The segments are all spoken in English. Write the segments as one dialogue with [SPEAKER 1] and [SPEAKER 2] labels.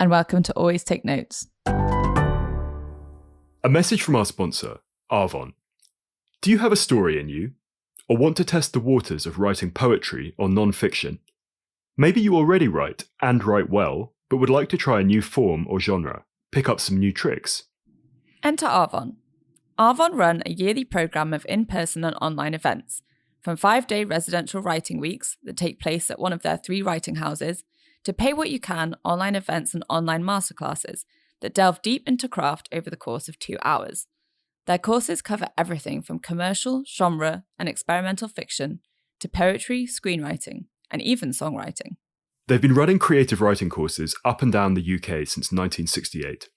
[SPEAKER 1] and welcome to Always Take Notes.
[SPEAKER 2] A message from our sponsor, Arvon. Do you have a story in you? Or want to test the waters of writing poetry or non-fiction? Maybe you already write, and write well, but would like to try a new form or genre, pick up some new tricks.
[SPEAKER 1] Enter Arvon. Arvon run a yearly programme of in-person and online events, from 5-day residential writing weeks that take place at one of their 3 writing houses, to pay what you can online events and online masterclasses that delve deep into craft over the course of 2 hours. Their courses cover everything from commercial, genre, and experimental fiction to poetry, screenwriting, and even songwriting.
[SPEAKER 2] They've been running creative writing courses up and down the UK since 1968.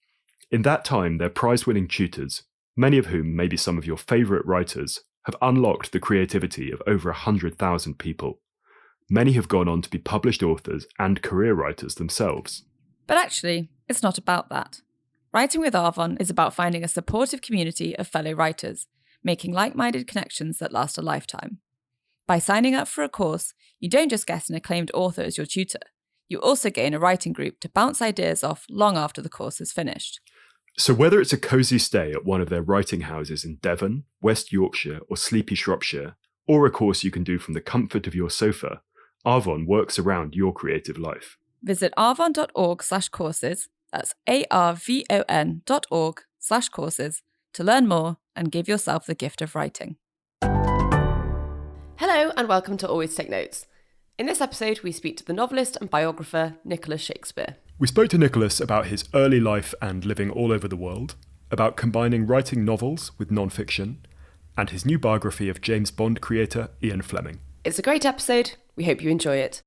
[SPEAKER 2] In that time, their prize-winning tutors, many of whom may be some of your favourite writers, have unlocked the creativity of over 100,000 people. Many have gone on to be published authors and career writers themselves.
[SPEAKER 1] But actually, it's not about that. Writing with Arvon is about finding a supportive community of fellow writers, making like-minded connections that last a lifetime. By signing up for a course, you don't just get an acclaimed author as your tutor, you also gain a writing group to bounce ideas off long after the course is finished.
[SPEAKER 2] So whether it's a cosy stay at one of their writing houses in Devon, West Yorkshire or sleepy Shropshire, or a course you can do from the comfort of your sofa, Arvon works around your creative life.
[SPEAKER 1] Visit arvon.org/courses, that's arvon.org/courses, to learn more and give yourself the gift of writing.
[SPEAKER 3] Hello and welcome to Always Take Notes. In this episode, we speak to the novelist and biographer Nicholas Shakespeare.
[SPEAKER 2] We spoke to Nicholas about his early life and living all over the world, about combining writing novels with non-fiction, and his new biography of James Bond creator Ian Fleming.
[SPEAKER 3] It's a great episode. We hope you enjoy it.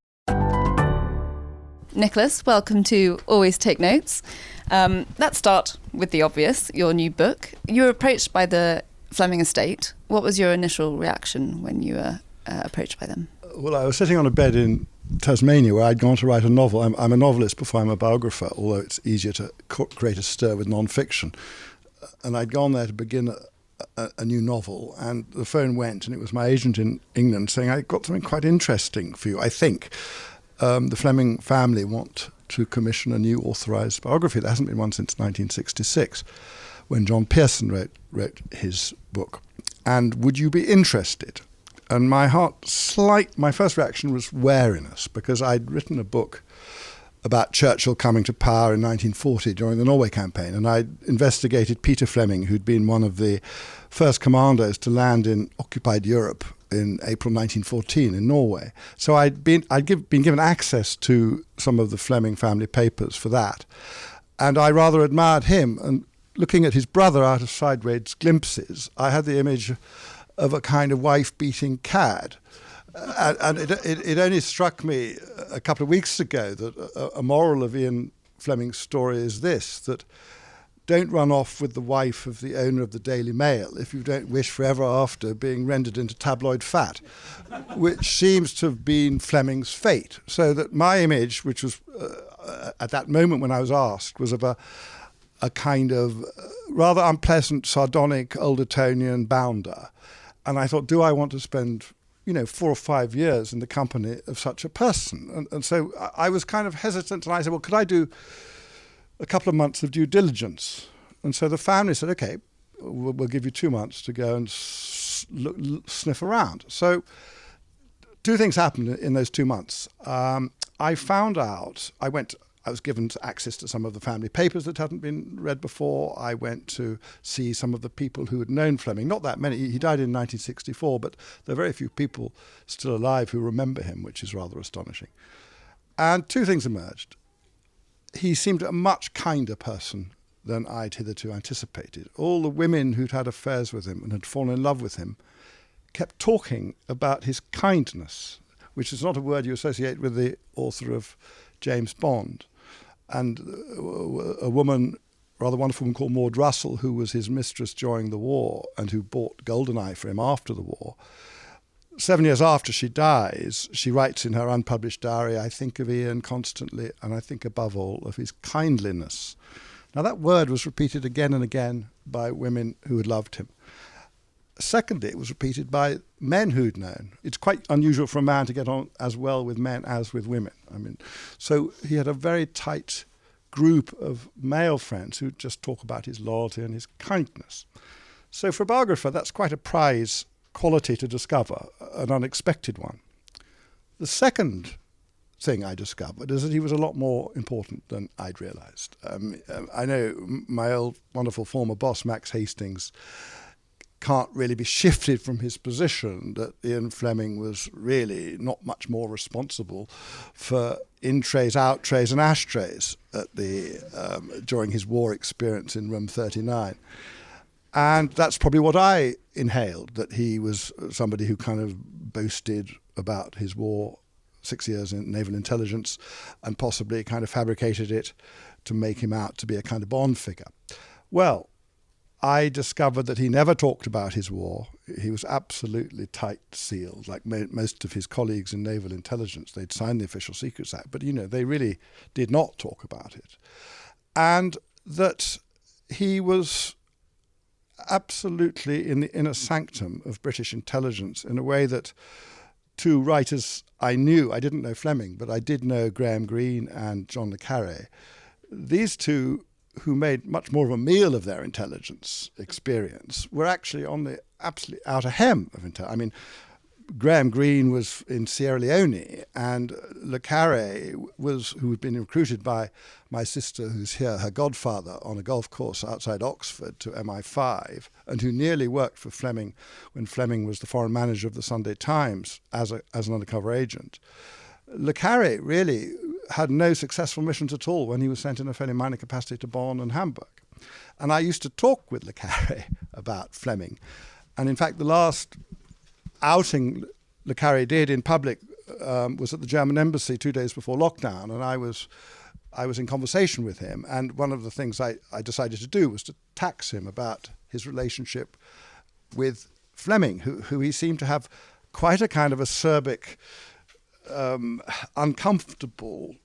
[SPEAKER 1] Nicholas, welcome to Always Take Notes. Let's start with the obvious, your new book. You were approached by the Fleming estate. What was your initial reaction when you were approached by them?
[SPEAKER 4] Well, I was sitting on a bed in Tasmania where I'd gone to write a novel. I'm a novelist before I'm a biographer, although it's easier to create a stir with non-fiction. And I'd gone there to begin a new novel, and the phone went, and it was my agent in England saying, I've got something quite interesting for you, I think. The Fleming family want to commission a new authorised biography. There hasn't been one since 1966, when John Pearson wrote his book. And would you be interested? And my first reaction was wariness, because I'd written a book about Churchill coming to power in 1940 during the Norway campaign, and I'd investigated Peter Fleming, who'd been one of the first commandos to land in occupied Europe in April 1914 in Norway. So I'd been given access to some of the Fleming family papers for that, and I rather admired him. And looking at his brother out of sideways glimpses, I had the image of a kind of wife-beating cad. And it only struck me a couple of weeks ago that a moral of Ian Fleming's story is this, that don't run off with the wife of the owner of the Daily Mail if you don't wish forever after being rendered into tabloid fat, which seems to have been Fleming's fate. So that my image, which was at that moment when I was asked, was of a kind of rather unpleasant, sardonic, old Etonian bounder. And I thought, do I want to spend 4 or 5 years in the company of such a person? And so I was kind of hesitant, and I said, well, could I do a couple of months of due diligence? And so the family said, okay, we'll give you 2 months to go and sniff around. So 2 things happened in those 2 months. I found out, I was given access to some of the family papers that hadn't been read before. I went to see some of the people who had known Fleming. Not that many. He died in 1964, but there are very few people still alive who remember him, which is rather astonishing. And 2 things emerged. He seemed a much kinder person than I'd hitherto anticipated. All the women who'd had affairs with him and had fallen in love with him kept talking about his kindness, which is not a word you associate with the author of James Bond. And a woman, rather wonderful woman called Maud Russell, who was his mistress during the war and who bought Goldeneye for him after the war. 7 years after she dies, she writes in her unpublished diary, I think of Ian constantly, and I think above all of his kindliness. Now that word was repeated again and again by women who had loved him. Secondly, it was repeated by men who'd known. It's quite unusual for a man to get on as well with men as with women. So he had a very tight group of male friends who just talk about his loyalty and his kindness. So for a biographer, that's quite a prize quality to discover, an unexpected one. The second thing I discovered is that he was a lot more important than I'd realised. I know my old wonderful former boss, Max Hastings, can't really be shifted from his position that Ian Fleming was really not much more responsible for in-trays, out-trays and ashtrays at during his war experience in room 39. And that's probably what I inhaled, that he was somebody who kind of boasted about his war 6 years in naval intelligence and possibly kind of fabricated it to make him out to be a kind of Bond figure. Well, I discovered that he never talked about his war. He was absolutely tight-sealed, like most of his colleagues in naval intelligence. They'd signed the Official Secrets Act, but, they really did not talk about it. And that he was absolutely in the inner sanctum of British intelligence in a way that two writers I didn't know Fleming, but I did know Graham Greene and John le Carré. These two, who made much more of a meal of their intelligence experience, were actually on the absolute outer hem of intelligence. I mean, Graham Greene was in Sierra Leone, and le Carré who had been recruited by my sister, who's here, her godfather, on a golf course outside Oxford to MI5, and who nearly worked for Fleming when Fleming was the foreign manager of the Sunday Times as an undercover agent. Le Carré really had no successful missions at all when he was sent in a fairly minor capacity to Bonn and Hamburg. And I used to talk with le Carré about Fleming. And in fact, the last outing le Carré did in public was at the German embassy 2 days before lockdown, and I was in conversation with him, and one of the things I decided to do was to tax him about his relationship with Fleming, who he seemed to have quite a kind of acerbic, uncomfortable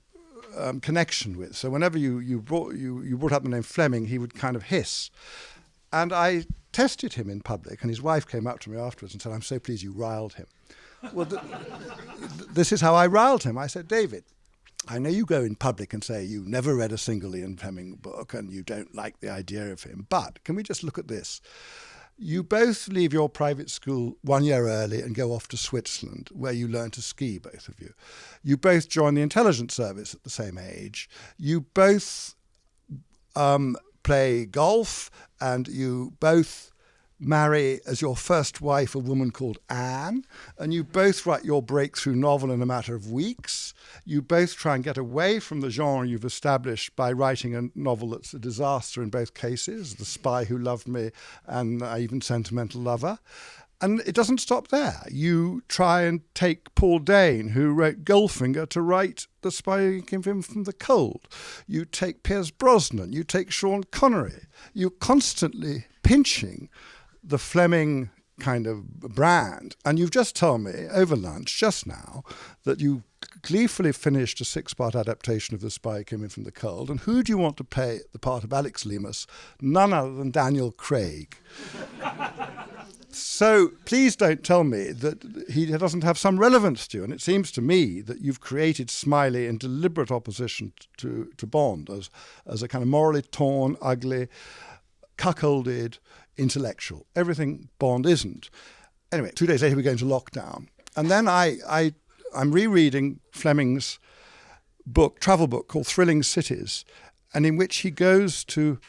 [SPEAKER 4] connection with. So whenever you brought up the name Fleming, he would kind of hiss. And I tested him in public, and his wife came up to me afterwards and said, "I'm so pleased you riled him." Well, this is how I riled him. I said, "David, I know you go in public and say you never read a single Ian Fleming book and you don't like the idea of him, but can we just look at this? You both leave your private school 1 year early and go off to Switzerland, where you learn to ski, both of you. You both join the intelligence service at the same age. You both play golf, and you both marry as your first wife a woman called Anne, and you both write your breakthrough novel in a matter of weeks. You both try and get away from the genre you've established by writing a novel that's a disaster in both cases, The Spy Who Loved Me and Even Sentimental Lover. And it doesn't stop there. You try and take Paul Dane, who wrote Goldfinger, to write The Spy Who Came from the Cold. You take Pierce Brosnan. You take Sean Connery. You're constantly pinching the Fleming kind of brand. And you've just told me over lunch just now that you gleefully finished a 6-part adaptation of The Spy Who Came In From the Cold. And who do you want to play the part of Alex Lemus? None other than Daniel Craig. So please don't tell me that he doesn't have some relevance to you. And it seems to me that you've created Smiley in deliberate opposition to Bond as a kind of morally torn, ugly, cuckolded intellectual. Everything Bond isn't. Anyway, 2 days later we go into lockdown. And then I'm rereading Fleming's travel book called Thrilling Cities, and in which he goes to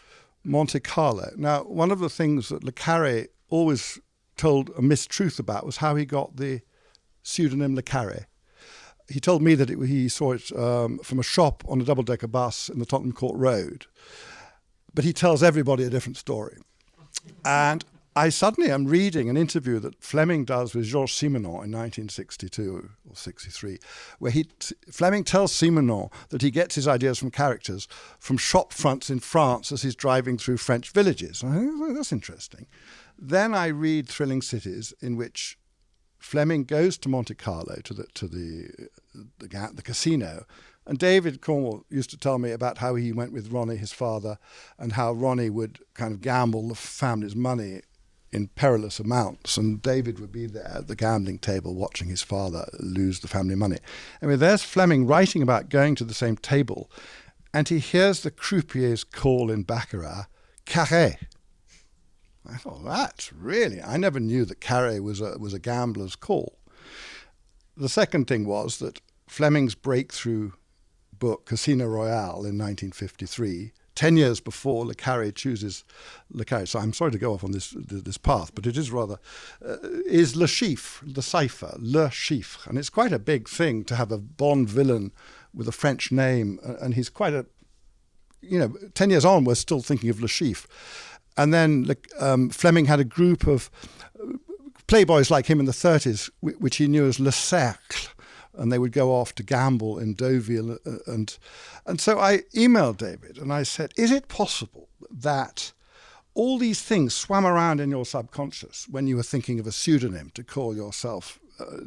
[SPEAKER 4] Monte Carlo. Now, one of the things that le Carré always told a mistruth about was how he got the pseudonym le Carré. He told me that he saw it from a shop on a double-decker bus in the Tottenham Court Road. But he tells everybody a different story. And I suddenly am reading an interview that Fleming does with Georges Simenon in 1962 or 63, where Fleming tells Simenon that he gets his ideas from characters from shop fronts in France as he's driving through French villages. I think, well, that's interesting. Then I read Thrilling Cities, in which Fleming goes to Monte Carlo to the casino, and David Cornwell used to tell me about how he went with Ronnie, his father, and how Ronnie would kind of gamble the family's money in perilous amounts, and David would be there at the gambling table watching his father lose the family money. Anyway, there's Fleming writing about going to the same table and he hears the croupier's call in Baccarat, carré. I thought, that's really, I never knew that carré was a gambler's call. The second thing was that Fleming's breakthrough book, Casino Royale, in 1953, 10 years before Le Carré chooses Le Carré. So I'm sorry to go off on this path, but it is rather, is Le Chiffre, the cipher, Le Chiffre. And it's quite a big thing to have a Bond villain with a French name. And he's quite 10 years on, we're still thinking of Le Chiffre. And then Fleming had a group of playboys like him in the 30s, which he knew as Le Cercle. And they would go off to gamble in Deauville. And so I emailed David and I said, is it possible that all these things swam around in your subconscious when you were thinking of a pseudonym to call yourself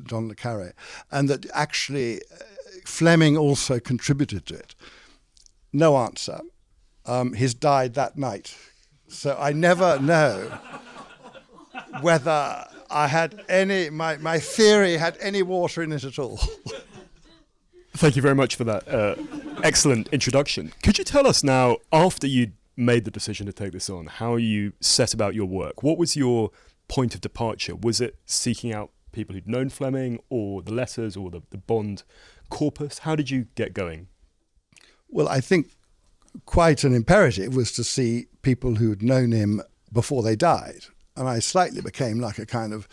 [SPEAKER 4] John Le Carré, and that actually Fleming also contributed to it? No answer. He's died that night. So I never know whether I had my theory had any water in it at all.
[SPEAKER 2] Thank you very much for that excellent introduction. Could you tell us now, after you made the decision to take this on, how you set about your work? What was your point of departure? Was it seeking out people who'd known Fleming, or the letters, or the Bond corpus? How did you get going?
[SPEAKER 4] Well, I think quite an imperative was to see people who'd known him before they died. And I slightly became like a kind of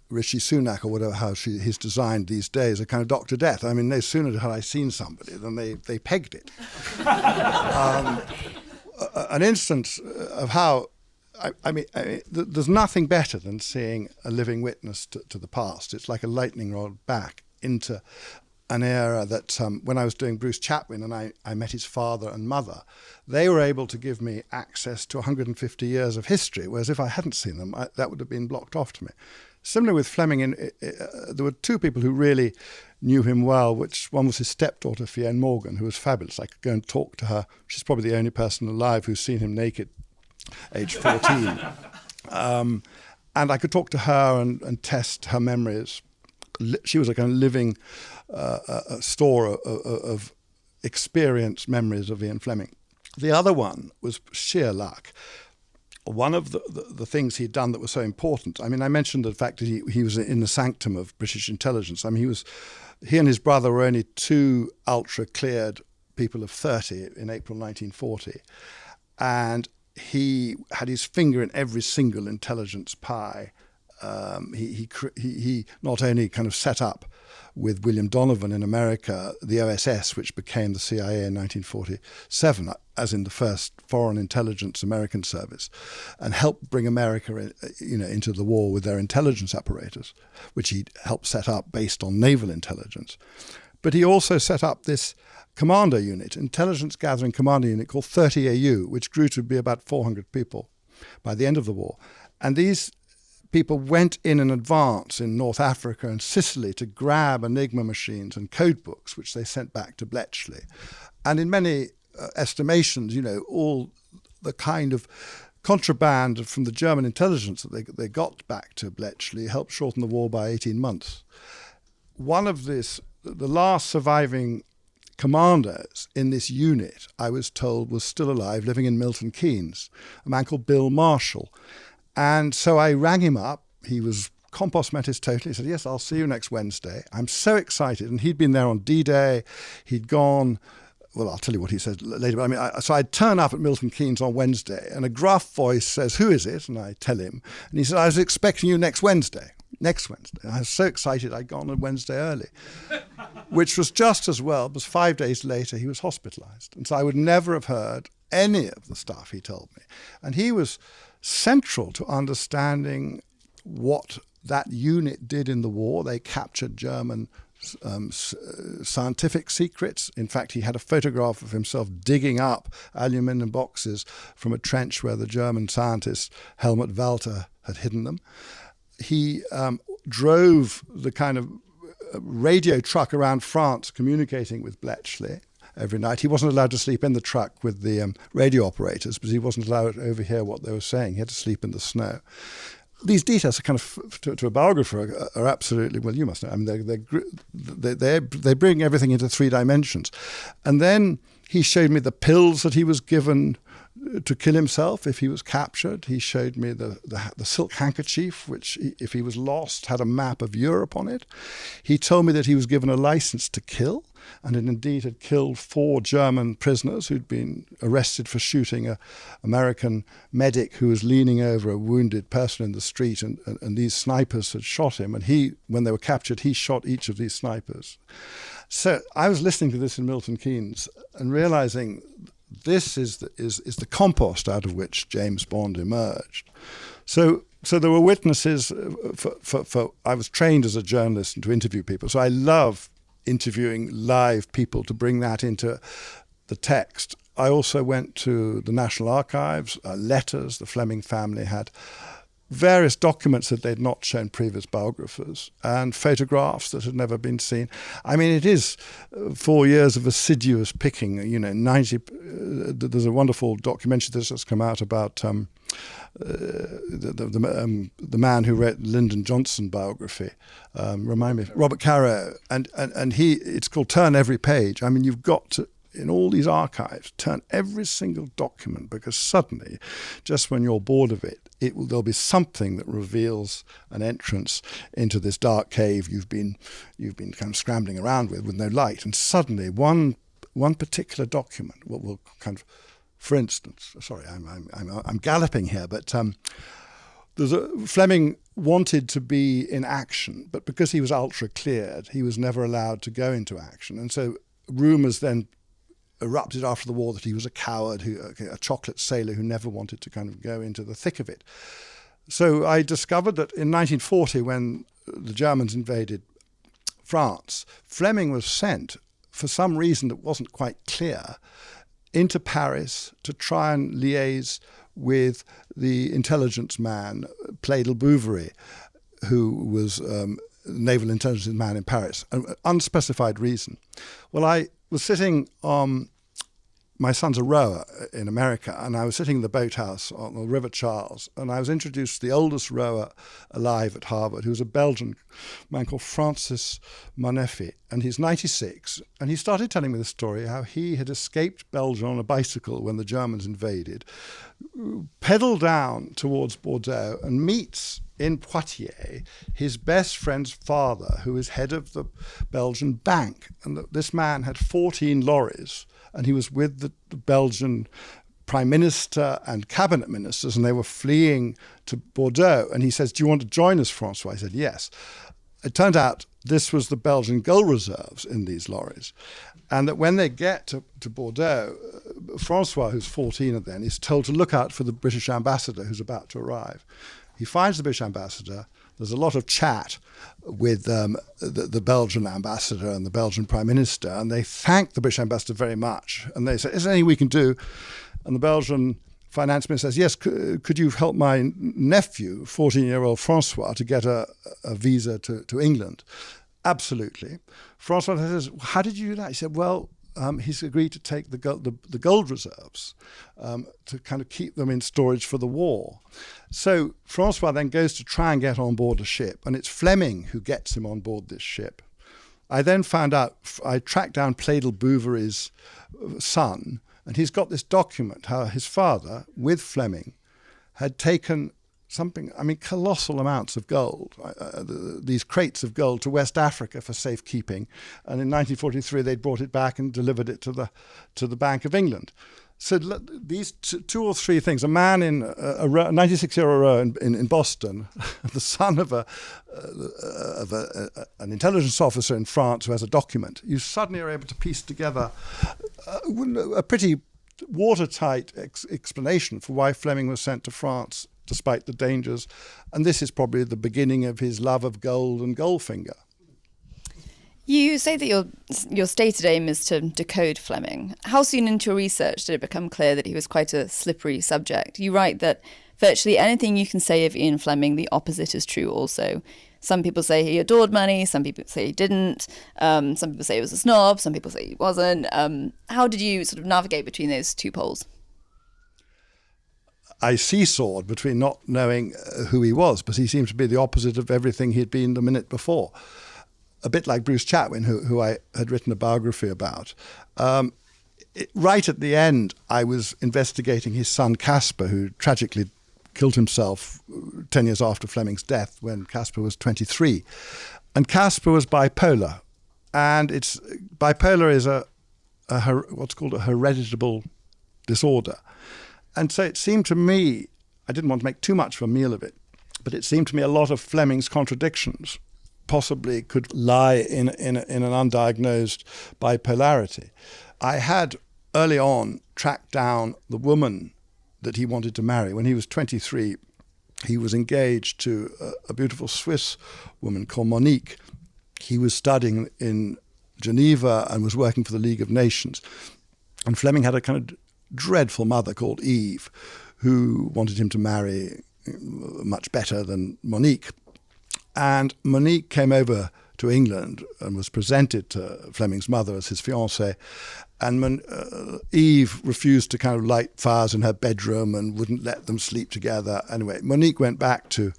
[SPEAKER 4] Rishi Sunak, or whatever, how he's designed these days, a kind of Dr. Death. I mean, no sooner had I seen somebody than they pegged it. An instance of how, I mean, there's nothing better than seeing a living witness to the past. It's like a lightning rod back into an era that when I was doing Bruce Chatwin and I met his father and mother, they were able to give me access to 150 years of history, whereas if I hadn't seen them, that would have been blocked off to me. Similarly with Fleming, there were two people who really knew him well, which one was his stepdaughter, Fienne Morgan, who was fabulous. I could go and talk to her. She's probably the only person alive who's seen him naked, age 14. And I could talk to her and test her memories. She was a kind of living a store of experienced memories of Ian Fleming. The other one was sheer luck. One of the things he'd done that was so important, I mean, I mentioned the fact that he was in the sanctum of British intelligence. I mean, he and his brother were only two ultra-cleared people of 30 in April 1940. And he had his finger in every single intelligence pie. He not only kind of set up with William Donovan in America the OSS, which became the CIA in 1947, as in the first foreign intelligence American service, and helped bring America, into the war with their intelligence apparatus, which he helped set up based on naval intelligence. But he also set up this commando unit, intelligence gathering commando unit called 30AU, which grew to be about 400 people by the end of the war. And these people went in advance in North Africa and Sicily to grab Enigma machines and code books, which they sent back to Bletchley. And in many estimations, all the kind of contraband from the German intelligence that they got back to Bletchley helped shorten the war by 18 months. One of the last surviving commanders in this unit, I was told, was still alive, living in Milton Keynes, a man called Bill Marshall. And so I rang him up. He was compost mentis totally. He said, yes, I'll see you next Wednesday. I'm so excited. And he'd been there on D-Day. He'd gone, well, I'll tell you what he said later. But so I'd turn up at Milton Keynes on Wednesday, and a gruff voice says, who is it? And I tell him. And he said, I was expecting you next Wednesday. Next Wednesday. And I was so excited I'd gone on Wednesday early, which was just as well, because 5 days later he was hospitalized. And so I would never have heard any of the stuff he told me. And he was central to understanding what that unit did in the war. They captured German scientific secrets. In fact, he had a photograph of himself digging up aluminum boxes from a trench where the German scientist Helmut Walter had hidden them. He drove the kind of radio truck around France communicating with Bletchley every night. He wasn't allowed to sleep in the truck with the radio operators because he wasn't allowed to overhear what they were saying. He had to sleep in the snow. these details are kind of, to a biographer, are absolutely, well, you must know, I mean, they bring everything into 3 dimensions. And then he showed me the pills that he was given to kill himself if he was captured. He showed me the silk handkerchief, which, if he was lost, had a map of Europe on it. He told me that he was given a license to kill, and it indeed had killed 4 German prisoners who'd been arrested for shooting an American medic who was leaning over a wounded person in the street, and these snipers had shot him, and he, when they were captured, he shot each of these snipers. So I was listening to this in Milton Keynes and realizing this is the compost out of which James Bond emerged. So there were witnesses for I was trained as a journalist and to interview people. So I love interviewing live people to bring that into the text. I also went to the National Archives, letters the Fleming family had, various documents that they'd not shown previous biographers, and photographs that had never been seen. I mean, it is 4 years of assiduous picking. You know, 90. There's a wonderful documentary that's just come out about the man who wrote Lyndon Johnson biography. Remind me, Robert Caro, and he. It's called Turn Every Page. I mean, you've got to, in all these archives, turn every single document, because suddenly, just when you're bored of it, there'll be something that reveals an entrance into this dark cave you've been kind of scrambling around with no light, and suddenly one particular document will kind of, for instance, sorry, I'm galloping here, but Fleming wanted to be in action, but because he was ultra cleared, he was never allowed to go into action, and so rumours then erupted after the war that he was a coward, a chocolate sailor who never wanted to kind of go into the thick of it. So I discovered that in 1940, when the Germans invaded France, Fleming was sent, for some reason that wasn't quite clear, into Paris to try and liaise with the intelligence man, Pladel Bouverie, who was naval intelligence man in Paris, an unspecified reason. Well, I was sitting on, my son's a rower in America, and I was sitting in the boathouse on the River Charles, and I was introduced to the oldest rower alive at Harvard, who was a Belgian man called Francis Manefi, and he's 96, and he started telling me the story how he had escaped Belgium on a bicycle when the Germans invaded, pedaled down towards Bordeaux, and meets in Poitiers his best friend's father, who is head of the Belgian bank, and this man had 14 lorries, and he was with the Belgian prime minister and cabinet ministers, and they were fleeing to Bordeaux. And he says, "Do you want to join us, Francois?" I said, "Yes." It turned out this was the Belgian gold reserves in these lorries, and that when they get to Bordeaux, Francois, who's 14 then, is told to look out for the British ambassador who's about to arrive. He finds the British ambassador. There's a lot of chat with the Belgian ambassador and the Belgian prime minister, and they thank the British ambassador very much. And they say, "Is there anything we can do?" And the Belgian finance minister says, "Yes, could you help my nephew, 14-year-old Francois, to get a visa to England?" "Absolutely." Francois says, "How did you do that?" He said, "Well, he's agreed to take the gold reserves to kind of keep them in storage for the war." So Francois then goes to try and get on board a ship, and it's Fleming who gets him on board this ship. I then found out, I tracked down Pladel Bouverie's son, and he's got this document how his father, with Fleming, had taken something, I mean, colossal amounts of gold, these crates of gold to West Africa for safekeeping. And in 1943, they'd brought it back and delivered it to the Bank of England. So these two or three things, a man in a 96-year-old rower in Boston, the son of an intelligence officer in France who has a document, you suddenly are able to piece together a pretty watertight explanation for why Fleming was sent to France despite the dangers. And this is probably the beginning of his love of gold and Goldfinger.
[SPEAKER 1] You say that your stated aim is to decode Fleming. How soon into your research did it become clear that he was quite a slippery subject? You write that virtually anything you can say of Ian Fleming, the opposite is true also. Some people say he adored money, some people say he didn't, some people say he was a snob, some people say he wasn't. How did you sort of navigate between those two poles?
[SPEAKER 4] I seesawed between not knowing who he was, but he seemed to be the opposite of everything he'd been the minute before. A bit like Bruce Chatwin, who I had written a biography about. Right at the end, I was investigating his son Caspar, who tragically killed himself 10 years after Fleming's death when Caspar was 23. And Caspar was bipolar. And bipolar is what's called a hereditable disorder. And so it seemed to me, I didn't want to make too much of a meal of it, but it seemed to me a lot of Fleming's contradictions possibly could lie in an undiagnosed bipolarity. I had early on tracked down the woman that he wanted to marry. When he was 23, he was engaged to a beautiful Swiss woman called Monique. He was studying in Geneva and was working for the League of Nations. And Fleming had a kind of dreadful mother called Eve, who wanted him to marry much better than Monique. And Monique came over to England and was presented to Fleming's mother as his fiancée. And Eve refused to kind of light fires in her bedroom and wouldn't let them sleep together. Anyway, Monique went back to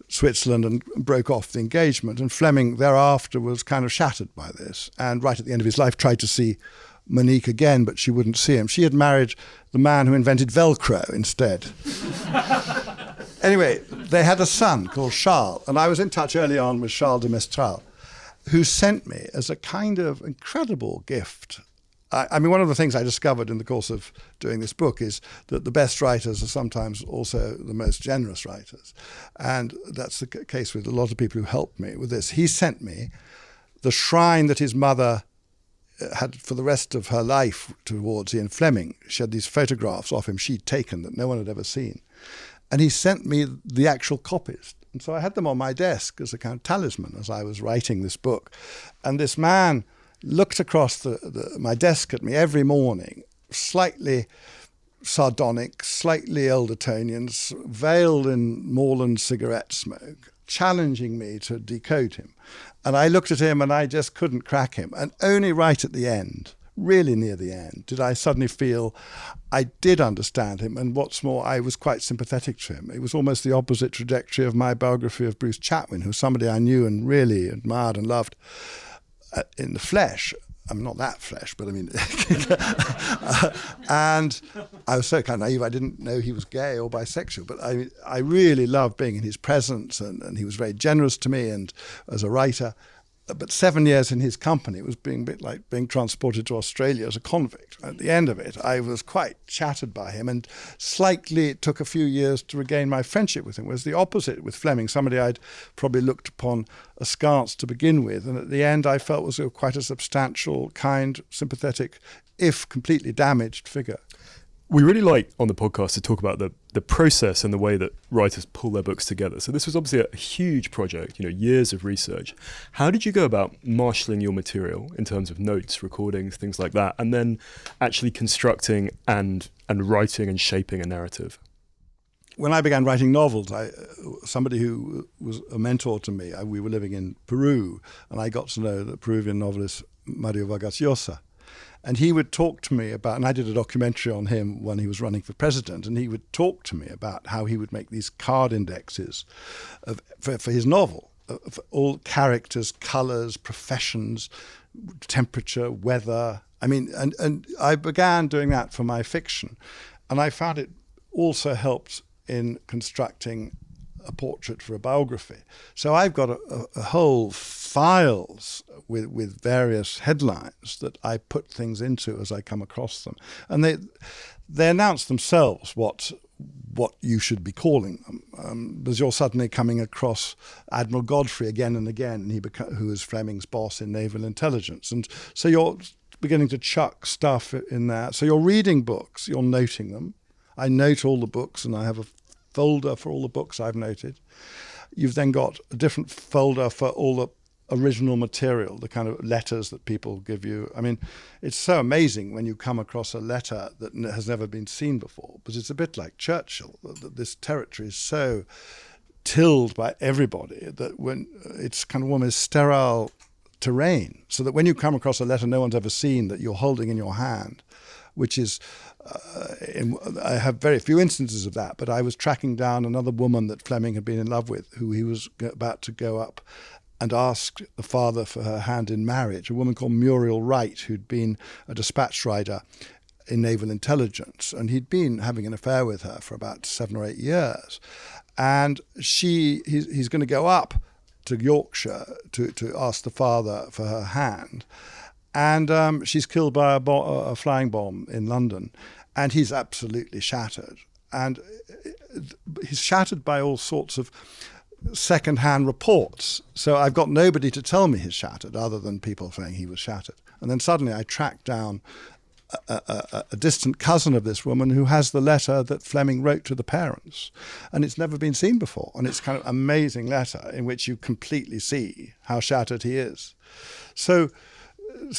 [SPEAKER 4] Switzerland and broke off the engagement. And Fleming thereafter was kind of shattered by this. And right at the end of his life tried to see Monique again, but she wouldn't see him. She had married the man who invented Velcro instead. Anyway, they had a son called Charles, and I was in touch early on with Charles de Mestral, who sent me as a kind of incredible gift. I mean, one of the things I discovered in the course of doing this book is that the best writers are sometimes also the most generous writers. And that's the case with a lot of people who helped me with this. He sent me the shrine that his mother had for the rest of her life towards Ian Fleming. She had these photographs of him she'd taken that no one had ever seen. And he sent me the actual copies. And so I had them on my desk as a kind of talisman as I was writing this book. And this man looked across my desk at me every morning, slightly sardonic, slightly Eldertonian, veiled in Moreland cigarette smoke, challenging me to decode him. And I looked at him and I just couldn't crack him. And only right at the end, really near the end, did I suddenly feel I did understand him. And what's more, I was quite sympathetic to him. It was almost the opposite trajectory of my biography of Bruce Chatwin, who's somebody I knew and really admired and loved in the flesh. I'm not that flesh, but I mean... and I was so kind of naive, I didn't know he was gay or bisexual, but I really loved being in his presence, and he was very generous to me and as a writer. But 7 years in his company was being a bit like being transported to Australia as a convict. At the end of it, I was quite shattered by him, and slightly it took a few years to regain my friendship with him. It was the opposite with Fleming, somebody I'd probably looked upon askance to begin with, and at the end I felt was quite a substantial, kind, sympathetic, if completely damaged figure.
[SPEAKER 2] We really like on the podcast to talk about the process and the way that writers pull their books together. So this was obviously a huge project, years of research. How did you go about marshalling your material in terms of notes, recordings, things like that, and then actually constructing and writing and shaping a narrative?
[SPEAKER 4] When I began writing novels, somebody who was a mentor to me, we were living in Peru, and I got to know the Peruvian novelist Mario Vargas Llosa. And he would talk to me about, and I did a documentary on him when he was running for president, and he would talk to me about how he would make these card indexes for his novel, for all characters, colours, professions, temperature, weather. I mean, and I began doing that for my fiction, and I found it also helped in constructing a portrait for a biography. So I've got a whole files with various headlines that I put things into as I come across them. And they announce themselves what you should be calling them. Because you're suddenly coming across Admiral Godfrey again and again, and who is Fleming's boss in naval intelligence. And so you're beginning to chuck stuff in there. So you're reading books, you're noting them. I note all the books, and I have a folder for all the books I've noted. You've then got a different folder for all the original material, the kind of letters that people give you. I mean, it's so amazing when you come across a letter that has never been seen before, because it's a bit like Churchill. This territory is so tilled by everybody that when it's kind of almost sterile terrain, so that when you come across a letter no one's ever seen that you're holding in your hand, which is, I have very few instances of that, but I was tracking down another woman that Fleming had been in love with, who he was about to go up and ask the father for her hand in marriage, a woman called Muriel Wright, who'd been a dispatch rider in naval intelligence, and he'd been having an affair with her for about 7 or 8 years. And he's going to go up to Yorkshire to ask the father for her hand. And she's killed by a flying bomb in London. And he's absolutely shattered. And he's shattered by all sorts of second-hand reports. So I've got nobody to tell me he's shattered other than people saying he was shattered. And then suddenly I tracked down a distant cousin of this woman who has the letter that Fleming wrote to the parents. And it's never been seen before. And it's kind of amazing letter in which you completely see how shattered he is. So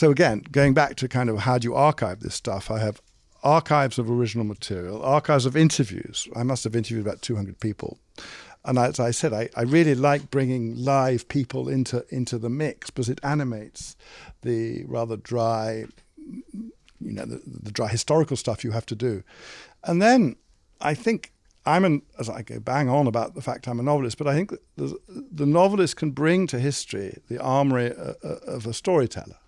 [SPEAKER 4] again, going back to kind of how do you archive this stuff, I have archives of original material, archives of interviews. I must have interviewed about 200 people. And as I said, I really like bringing live people into the mix because it animates the rather dry, the dry historical stuff you have to do. And then I think as I go bang on about the fact I'm a novelist, but I think that the novelist can bring to history the armory of a storyteller.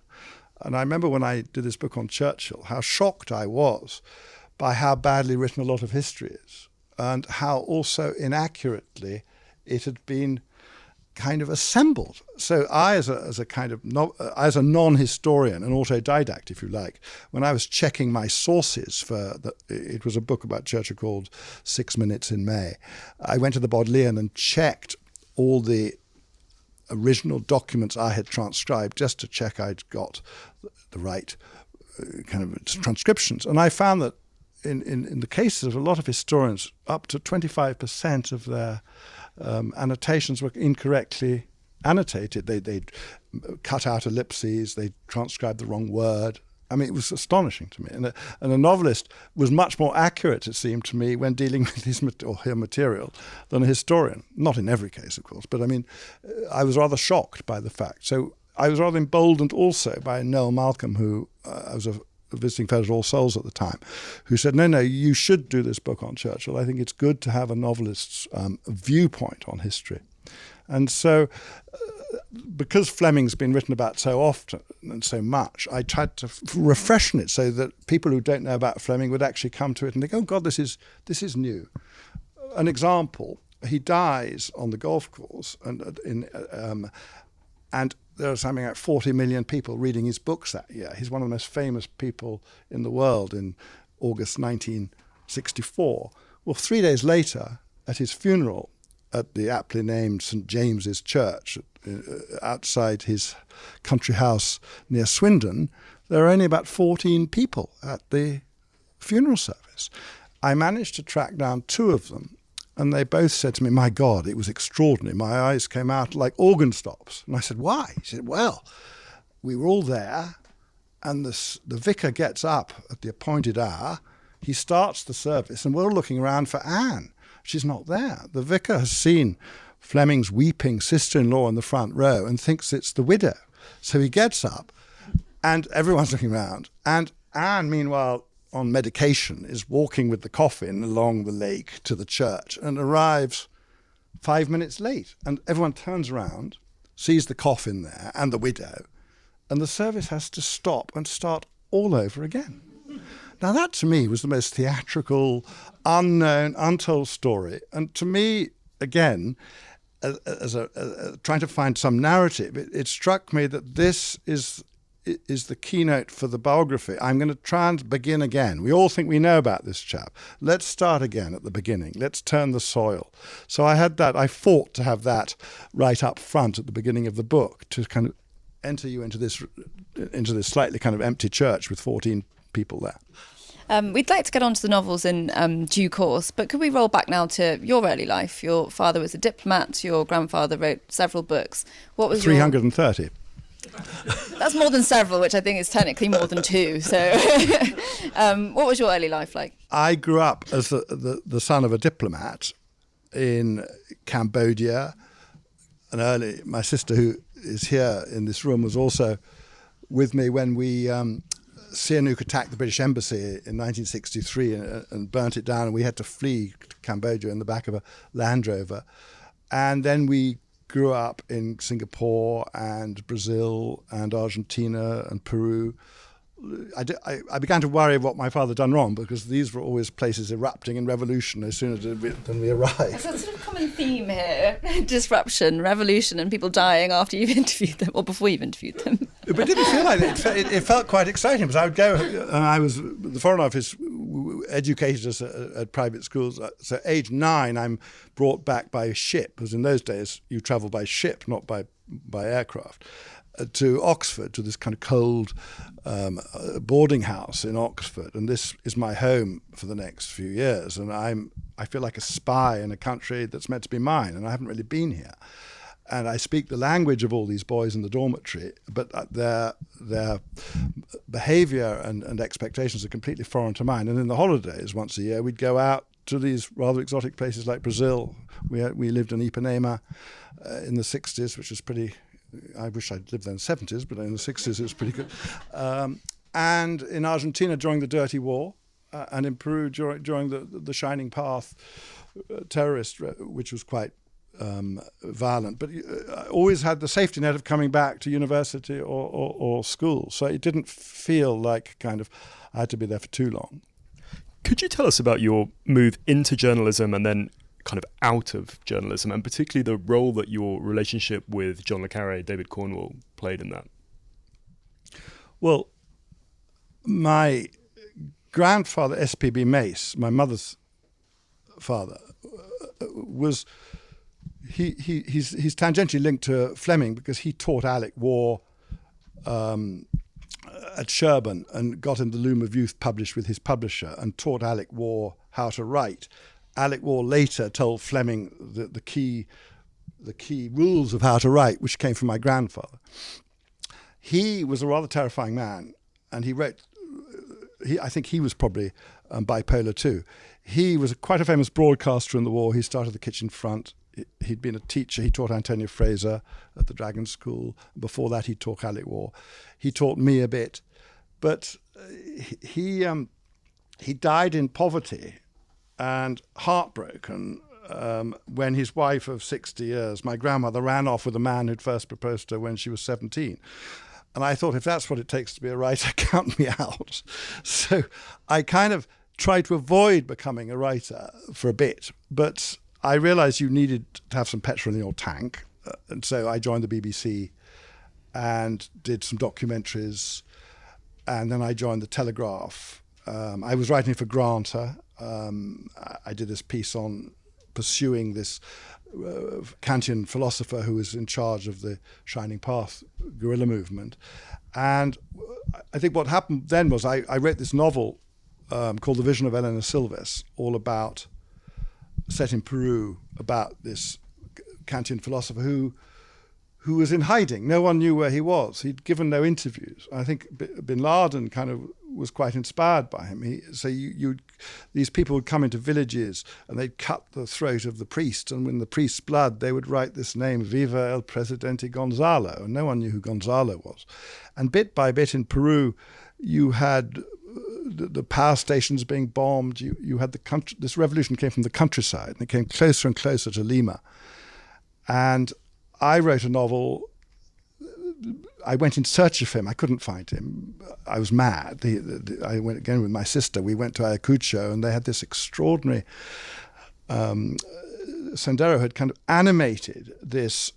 [SPEAKER 4] And I remember when I did this book on Churchill, how shocked I was by how badly written a lot of history is and how also inaccurately it had been kind of assembled. So I, as a non-historian, an autodidact, if you like, when I was checking my sources it was a book about Churchill called 6 Minutes in May, I went to the Bodleian and checked all the original documents I had transcribed just to check I'd got the right kind of transcriptions. And I found that in the cases of a lot of historians, up to 25% of their annotations were incorrectly annotated. They'd cut out ellipses, they transcribed the wrong word. I mean, it was astonishing to me. And a novelist was much more accurate, it seemed to me, when dealing with her material than a historian. Not in every case, of course, but I mean, I was rather shocked by the fact. So I was rather emboldened also by Noel Malcolm, who I was a visiting fellow at All Souls at the time, who said, no, you should do this book on Churchill. I think it's good to have a novelist's viewpoint on history. And so because Fleming's been written about so often and so much, I tried to refreshen it so that people who don't know about Fleming would actually come to it and think, oh God, this is new. An example, he dies on the golf course and there are something like 40 million people reading his books that year. He's one of the most famous people in the world in August 1964. Well, 3 days later, at his funeral at the aptly named St. James's Church outside his country house near Swindon, there are only about 14 people at the funeral service. I managed to track down 2 of them, and they both said to me, my God, it was extraordinary. My eyes came out like organ stops. And I said, why? He said, well, we were all there, and the vicar gets up at the appointed hour. He starts the service, and we're all looking around for Anne. She's not there. The vicar has seen Fleming's weeping sister-in-law in the front row and thinks it's the widow. So he gets up, and everyone's looking around. And Anne, meanwhile, on medication, is walking with the coffin along the lake to the church and arrives 5 minutes late. And everyone turns around, sees the coffin there and the widow, and the service has to stop and start all over again. Now that to me was the most theatrical, unknown, untold story. And to me, again, as trying to find some narrative, it struck me that this is the keynote for the biography. I'm going to try and begin again. We all think we know about this chap. Let's start again at the beginning. Let's turn the soil. So I fought to have that right up front at the beginning of the book to kind of enter you into this slightly kind of empty church with 14 people there.
[SPEAKER 1] We'd like to get on to the novels in due course, but could we roll back now to your early life? Your father was a diplomat. Your grandfather wrote several books. What was
[SPEAKER 4] 330.
[SPEAKER 1] That's more than several, which I think is technically more than 2. So what was your early life like?
[SPEAKER 4] I grew up as the son of a diplomat in Cambodia. My sister, who is here in this room, was also with me when we Sihanouk attacked the British embassy in 1963 and burnt it down, and we had to flee to Cambodia in the back of a Land Rover. And then we grew up in Singapore and Brazil and Argentina and Peru. I began to worry of what my father had done wrong, because these were always places erupting in revolution as soon as we arrived.
[SPEAKER 1] There's a sort of common theme here: disruption, revolution, and people dying after you've interviewed them or before you've interviewed them.
[SPEAKER 4] But it didn't feel like it. It felt quite exciting, because I would go, and I was, the Foreign Office educated us at private schools. So age 9, I'm brought back by ship, because in those days you travel by ship, not by aircraft, to Oxford, to this kind of cold boarding house in Oxford. And this is my home for the next few years. And I feel like a spy in a country that's meant to be mine, and I haven't really been here. And I speak the language of all these boys in the dormitory, but their behaviour and expectations are completely foreign to mine. And in the holidays, once a year, we'd go out to these rather exotic places like Brazil. We lived in Ipanema in the 60s, which was pretty... I wish I'd lived there in the 70s, but in the 60s it was pretty good. And in Argentina during the Dirty War, and in Peru during the Shining Path terrorist, which was quite violent. But I always had the safety net of coming back to university or school. So it didn't feel like kind of I had to be there for too long.
[SPEAKER 2] Could you tell us about your move into journalism and then kind of out of journalism, and particularly the role that your relationship with John le Carré, David Cornwell, played in that?
[SPEAKER 4] Well, my grandfather, S.P.B. Mace, my mother's father, was he's tangentially linked to Fleming, because he taught Alec Waugh at Sherborne and got him The Loom of Youth published with his publisher, and taught Alec Waugh how to write. Alec Waugh later told Fleming the key rules of how to write, which came from my grandfather. He was a rather terrifying man, and he wrote. I think he was probably bipolar too. He was quite a famous broadcaster in the war. He started the Kitchen Front. He'd been a teacher. He taught Antonia Fraser at the Dragon School. Before that, he taught Alec Waugh. He taught me a bit, but he died in poverty and heartbroken when his wife of 60 years, my grandmother, ran off with a man who'd first proposed to her when she was 17. And I thought, if that's what it takes to be a writer, count me out. So I kind of tried to avoid becoming a writer for a bit, but I realised you needed to have some petrol in your tank. And so I joined the BBC and did some documentaries. And then I joined the Telegraph. I was writing for Granta. I did this piece on pursuing this Kantian philosopher who was in charge of the Shining Path guerrilla movement. And I think what happened then was I wrote this novel called The Vision of Elena Silves, all about, set in Peru, about this Kantian philosopher who was in hiding. No one knew where he was. He'd given no interviews. I think Bin Laden kind of was quite inspired by him. These people would come into villages and they'd cut the throat of the priest, and in the priest's blood they would write this name, Viva el Presidente Gonzalo, and no one knew who Gonzalo was. And bit by bit in Peru, you had the power stations being bombed. You had the country. This revolution came from the countryside, and it came closer and closer to Lima. And I wrote a novel. I went in search of him. I couldn't find him. I was mad. I went again with my sister. We went to Ayacucho, and they had this extraordinary... Sendero had kind of animated this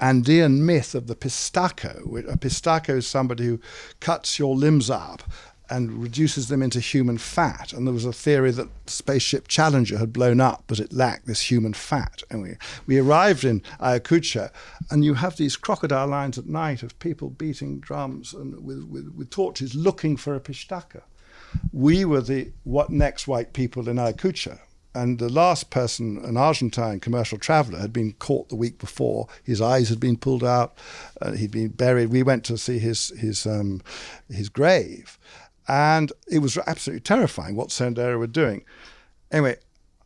[SPEAKER 4] Andean myth of the pistaco. A pistaco is somebody who cuts your limbs up and reduces them into human fat. And there was a theory that spaceship Challenger had blown up, but it lacked this human fat. And we arrived in Ayacucho, and you have these crocodile lines at night of people beating drums and with torches looking for a pistaco. We were the next white people in Ayacucho. And the last person, an Argentine commercial traveller, had been caught the week before. His eyes had been pulled out. He'd been buried. We went to see his grave. And it was absolutely terrifying what Sendero were doing. Anyway,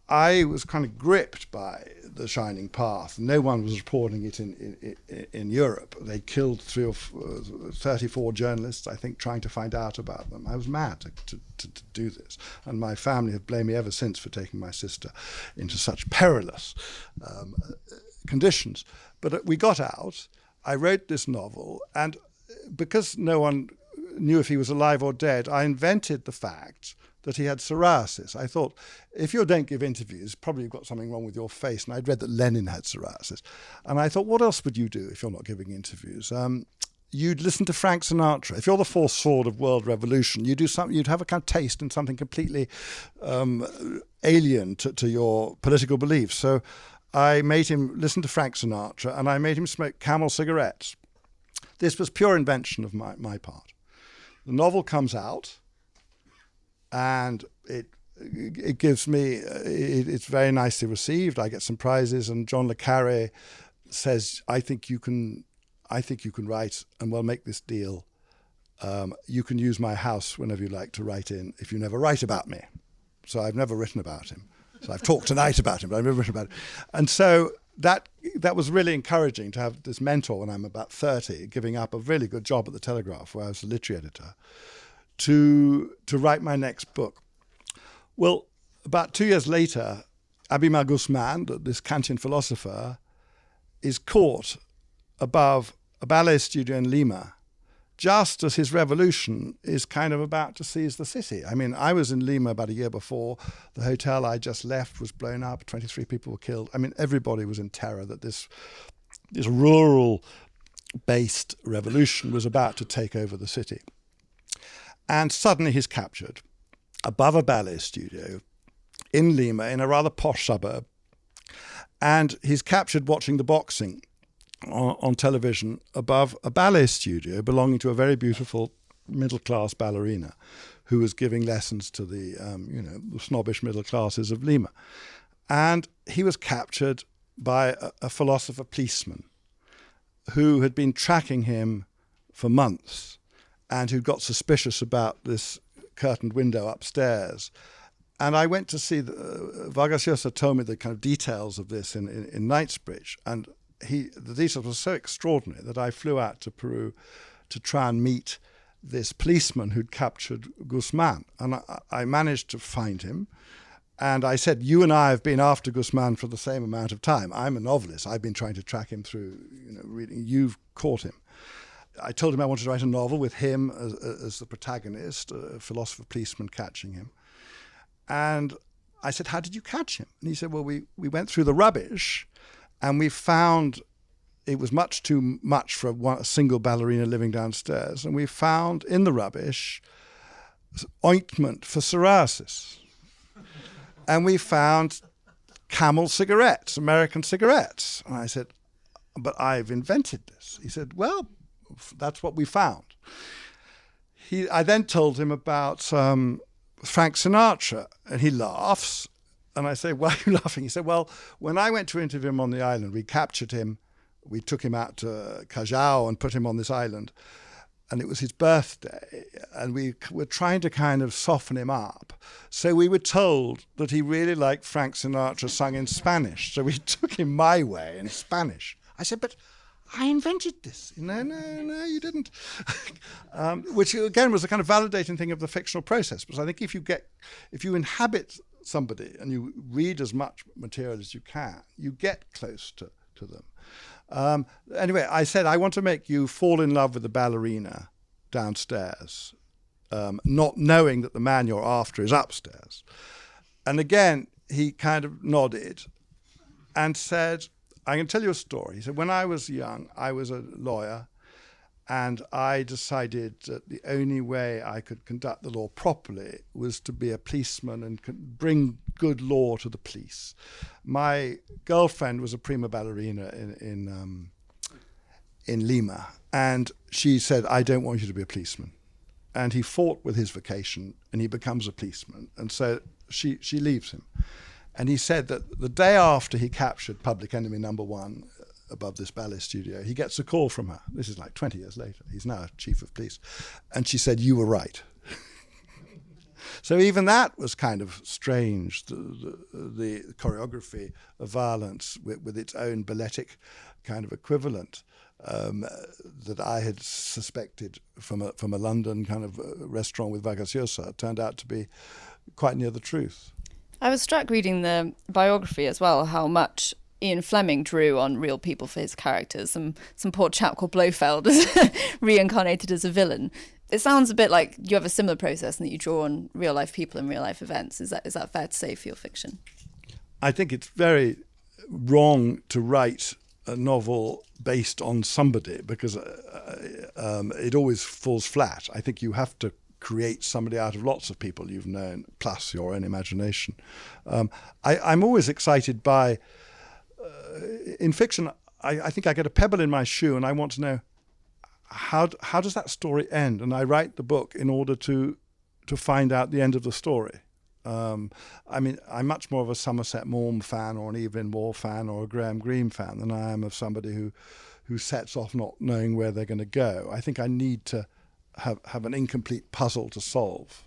[SPEAKER 4] I was kind of gripped by the Shining Path. No one was reporting it in Europe. They killed 34 journalists, I think, trying to find out about them. I was mad to do this. And my family have blamed me ever since for taking my sister into such perilous conditions. But we got out. I wrote this novel, and because no one knew if he was alive or dead, I invented the fact that he had psoriasis. I thought, if you don't give interviews, probably you've got something wrong with your face. And I'd read that Lenin had psoriasis. And I thought, what else would you do if you're not giving interviews? You'd listen to Frank Sinatra. If you're the fourth sword of world revolution, you'd have a kind of taste in something completely alien to your political beliefs. So I made him listen to Frank Sinatra, and I made him smoke Camel cigarettes. This was pure invention of my part. The novel comes out, and it gives me, it's very nicely received. I get some prizes, and John le Carré says, I think you can write, and we'll make this deal. You can use my house whenever you like to write in, if you never write about me. So I've never written about him. So I've talked tonight about him, but I've never written about him. And so that was really encouraging to have this mentor when I'm about 30, giving up a really good job at the Telegraph, where I was the literary editor, to write my next book. Well, about 2 years later, Abimar Guzman, this Kantian philosopher, is caught above a ballet studio in Lima, just as his revolution is kind of about to seize the city. I mean, I was in Lima about a year before. The hotel I just left was blown up. 23 people were killed. I mean, everybody was in terror that this rural-based revolution was about to take over the city. And suddenly he's captured above a ballet studio in Lima, in a rather posh suburb. And he's captured watching the boxing on television above a ballet studio belonging to a very beautiful middle-class ballerina who was giving lessons to the snobbish middle classes of Lima. And he was captured by a philosopher policeman who had been tracking him for months and who got suspicious about this curtained window upstairs. And I went to see, Vargas Llosa told me the kind of details of this in Knightsbridge, and the details were so extraordinary that I flew out to Peru to try and meet this policeman who'd captured Guzman. And I managed to find him. And I said, you and I have been after Guzman for the same amount of time. I'm a novelist. I've been trying to track him through reading. You've caught him. I told him I wanted to write a novel with him as the protagonist, a philosopher policeman catching him. And I said, how did you catch him? And he said, well, we went through the rubbish, and we found it was much too much for a single ballerina living downstairs. And we found in the rubbish ointment for psoriasis. And we found Camel cigarettes, American cigarettes. And I said, but I've invented this. He said, well, that's what we found. I then told him about Frank Sinatra, and he laughs. And I say, why are you laughing? He said, well, when I went to interview him on the island, we captured him. We took him out to Callao and put him on this island. And it was his birthday. And we were trying to kind of soften him up. So we were told that he really liked Frank Sinatra sung in Spanish. So we took him my way in Spanish. I said, but I invented this. No, you didn't. Which, again, was a kind of validating thing of the fictional process. Because I think if you inhabit somebody and you read as much material as you can, you get close to them. Anyway, I said, I want to make you fall in love with the ballerina downstairs, not knowing that the man you're after is upstairs. And again, he kind of nodded and said, I can tell you a story. He said, when I was young, I was a lawyer, and I decided that the only way I could conduct the law properly was to be a policeman and bring good law to the police. My girlfriend was a prima ballerina in Lima, and she said, I don't want you to be a policeman. And he fought with his vocation, and he becomes a policeman. And so she leaves him. And he said that the day after he captured Public Enemy #1 above this ballet studio, he gets a call from her. This is like 20 years later. He's now chief of police. And she said, you were right. So even that was kind of strange, the choreography of violence with its own balletic kind of equivalent that I had suspected from a London kind of restaurant with Vagasiosa turned out to be quite near the truth.
[SPEAKER 1] I was struck reading the biography as well, how much Ian Fleming drew on real people for his characters. Some poor chap called Blofeld is reincarnated as a villain. It sounds a bit like you have a similar process and that you draw on real life people and real life events. Is that fair to say for your fiction?
[SPEAKER 4] I think it's very wrong to write a novel based on somebody because it always falls flat. I think you have to create somebody out of lots of people you've known, plus your own imagination. I'm always excited by, in fiction, I think I get a pebble in my shoe and I want to know how does that story end? And I write the book in order to find out the end of the story. I mean, I'm much more of a Somerset Maugham fan or an Evelyn Waugh fan or a Graham Greene fan than I am of somebody who sets off not knowing where they're going to go. I think I need to have an incomplete puzzle to solve.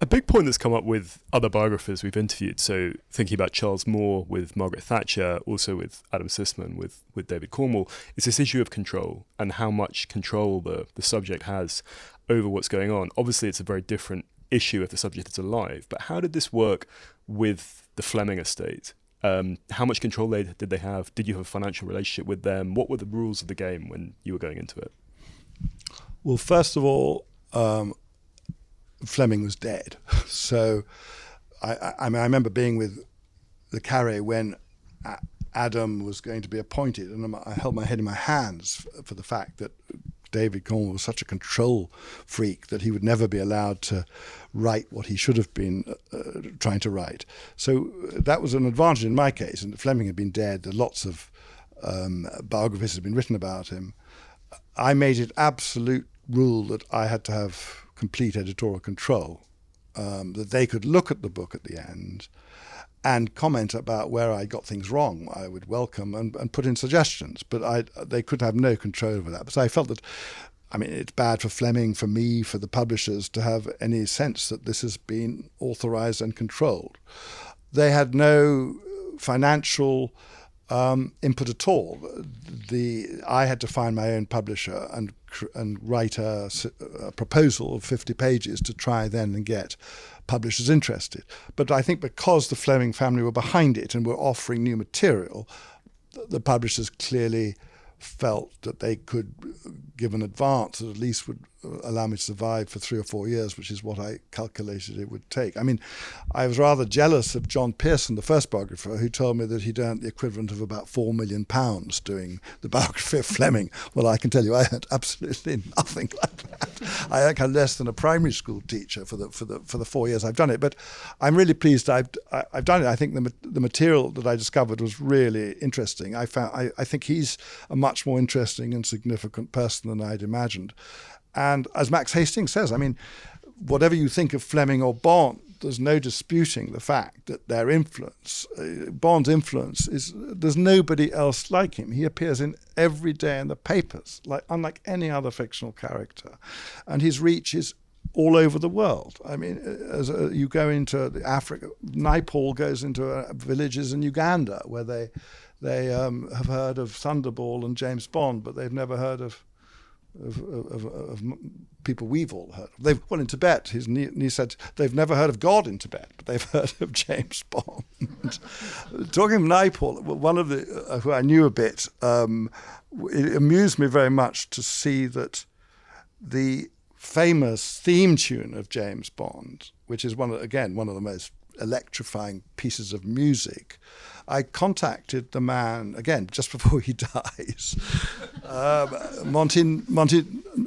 [SPEAKER 2] A big point that's come up with other biographers we've interviewed, so thinking about Charles Moore with Margaret Thatcher, also with Adam Sisman, with David Cornwell, is this issue of control and how much control the subject has over what's going on. Obviously, it's a very different issue if the subject is alive, but how did this work with the Fleming estate? How much control did they have? Did you have a financial relationship with them? What were the rules of the game when you were going into it?
[SPEAKER 4] Well, first of all, Fleming was dead. So I mean, I remember being with the Carré when Adam was going to be appointed, and I held my head in my hands for the fact that David Cornwell was such a control freak that he would never be allowed to write what he should have been trying to write. So that was an advantage in my case, and Fleming had been dead. Lots of biographies had been written about him. I made it absolute rule that I had to have complete editorial control, that they could look at the book at the end and comment about where I got things wrong. I would welcome and put in suggestions, but they could have no control over that. So I felt that, I mean, it's bad for Fleming, for me, for the publishers to have any sense that this has been authorized and controlled. They had no financial input at all. I had to find my own publisher and write a proposal of 50 pages to try then and get publishers interested. But I think because the Fleming family were behind it and were offering new material, the publishers clearly felt that they could give an advance that at least would allow me to survive for 3 or 4 years, which is what I calculated it would take. I mean, I was rather jealous of John Pearson, the first biographer, who told me that he'd earned the equivalent of about £4 million doing the biography of Fleming. Well, I can tell you, I had absolutely nothing like that. I had less than a primary school teacher for the 4 years I've done it. But I'm really pleased I've done it. I think the material that I discovered was really interesting. I think he's a much more interesting and significant person than I'd imagined. And as Max Hastings says, I mean, whatever you think of Fleming or Bond, there's no disputing the fact that their influence, Bond's influence, there's nobody else like him. He appears in every day in the papers, unlike any other fictional character. And his reach is all over the world. I mean, you go into Africa, Naipaul goes into villages in Uganda where they have heard of Thunderball and James Bond, but they've never heard of people we've all heard of. In Tibet, his niece said they've never heard of God in Tibet, but they've heard of James Bond. Talking of Naipaul, one of the who I knew a bit, it amused me very much to see that the famous theme tune of James Bond, which is one of the most electrifying pieces of music, I contacted the man, again, just before he dies, Monty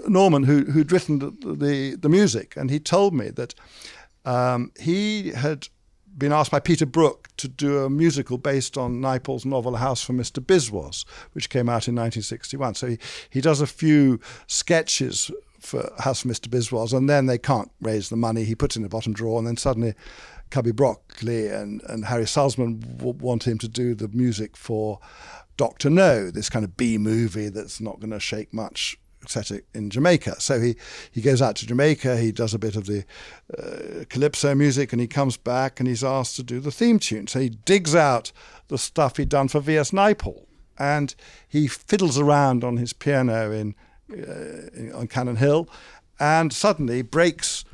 [SPEAKER 4] Norman, who'd written the music, and he told me that he had been asked by Peter Brook to do a musical based on Naipaul's novel A House for Mr. Biswas, which came out in 1961. So he does a few sketches for House for Mr. Biswas, and then they can't raise the money. He puts it in the bottom drawer, and then suddenly Cubby Broccoli and Harry Salzman want him to do the music for Dr. No, this kind of B movie that's not going to shake much set in Jamaica. So he goes out to Jamaica, he does a bit of the calypso music, and he comes back and he's asked to do the theme tune. So he digs out the stuff he'd done for V.S. Naipaul, and he fiddles around on his piano on Cannon Hill, and suddenly breaks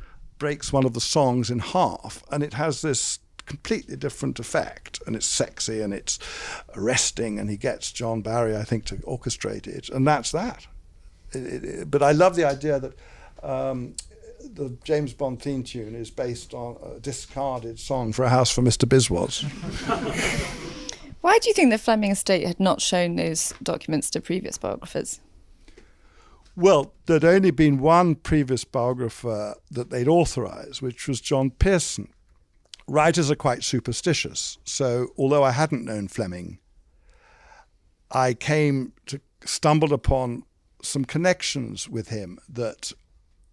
[SPEAKER 4] one of the songs in half, and it has this completely different effect, and it's sexy and it's arresting, and he gets John Barry, I think, to orchestrate it, and that's that. But I love the idea that the James Bond theme tune is based on a discarded song for A House for Mr. Biswas.
[SPEAKER 1] Why do you think the Fleming estate had not shown those documents to previous biographers?
[SPEAKER 4] Well, there'd only been one previous biographer that they'd authorised, which was John Pearson. Writers are quite superstitious, so although I hadn't known Fleming, I stumbled upon some connections with him that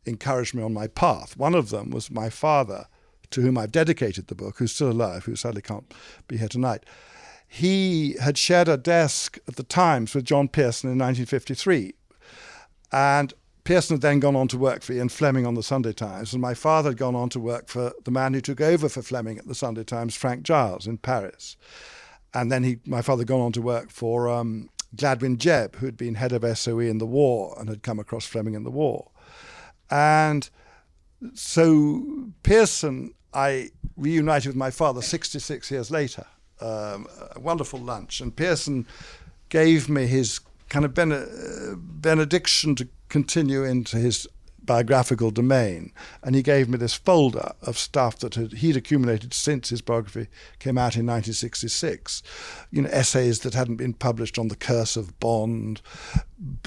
[SPEAKER 4] encouraged me on my path. One of them was my father, to whom I've dedicated the book, who's still alive, who sadly can't be here tonight. He had shared a desk at the Times with John Pearson in 1953, and Pearson had then gone on to work for Ian Fleming on the Sunday Times, and my father had gone on to work for the man who took over for Fleming at the Sunday Times, Frank Giles, in Paris. And then my father had gone on to work for Gladwin Jebb, who had been head of SOE in the war and had come across Fleming in the war. And so Pearson, I reunited with my father 66 years later, a wonderful lunch, and Pearson gave me his kind of benediction to continue into his biographical domain, and he gave me this folder of stuff that he'd accumulated since his biography came out in 1966. Essays that hadn't been published on the curse of Bond,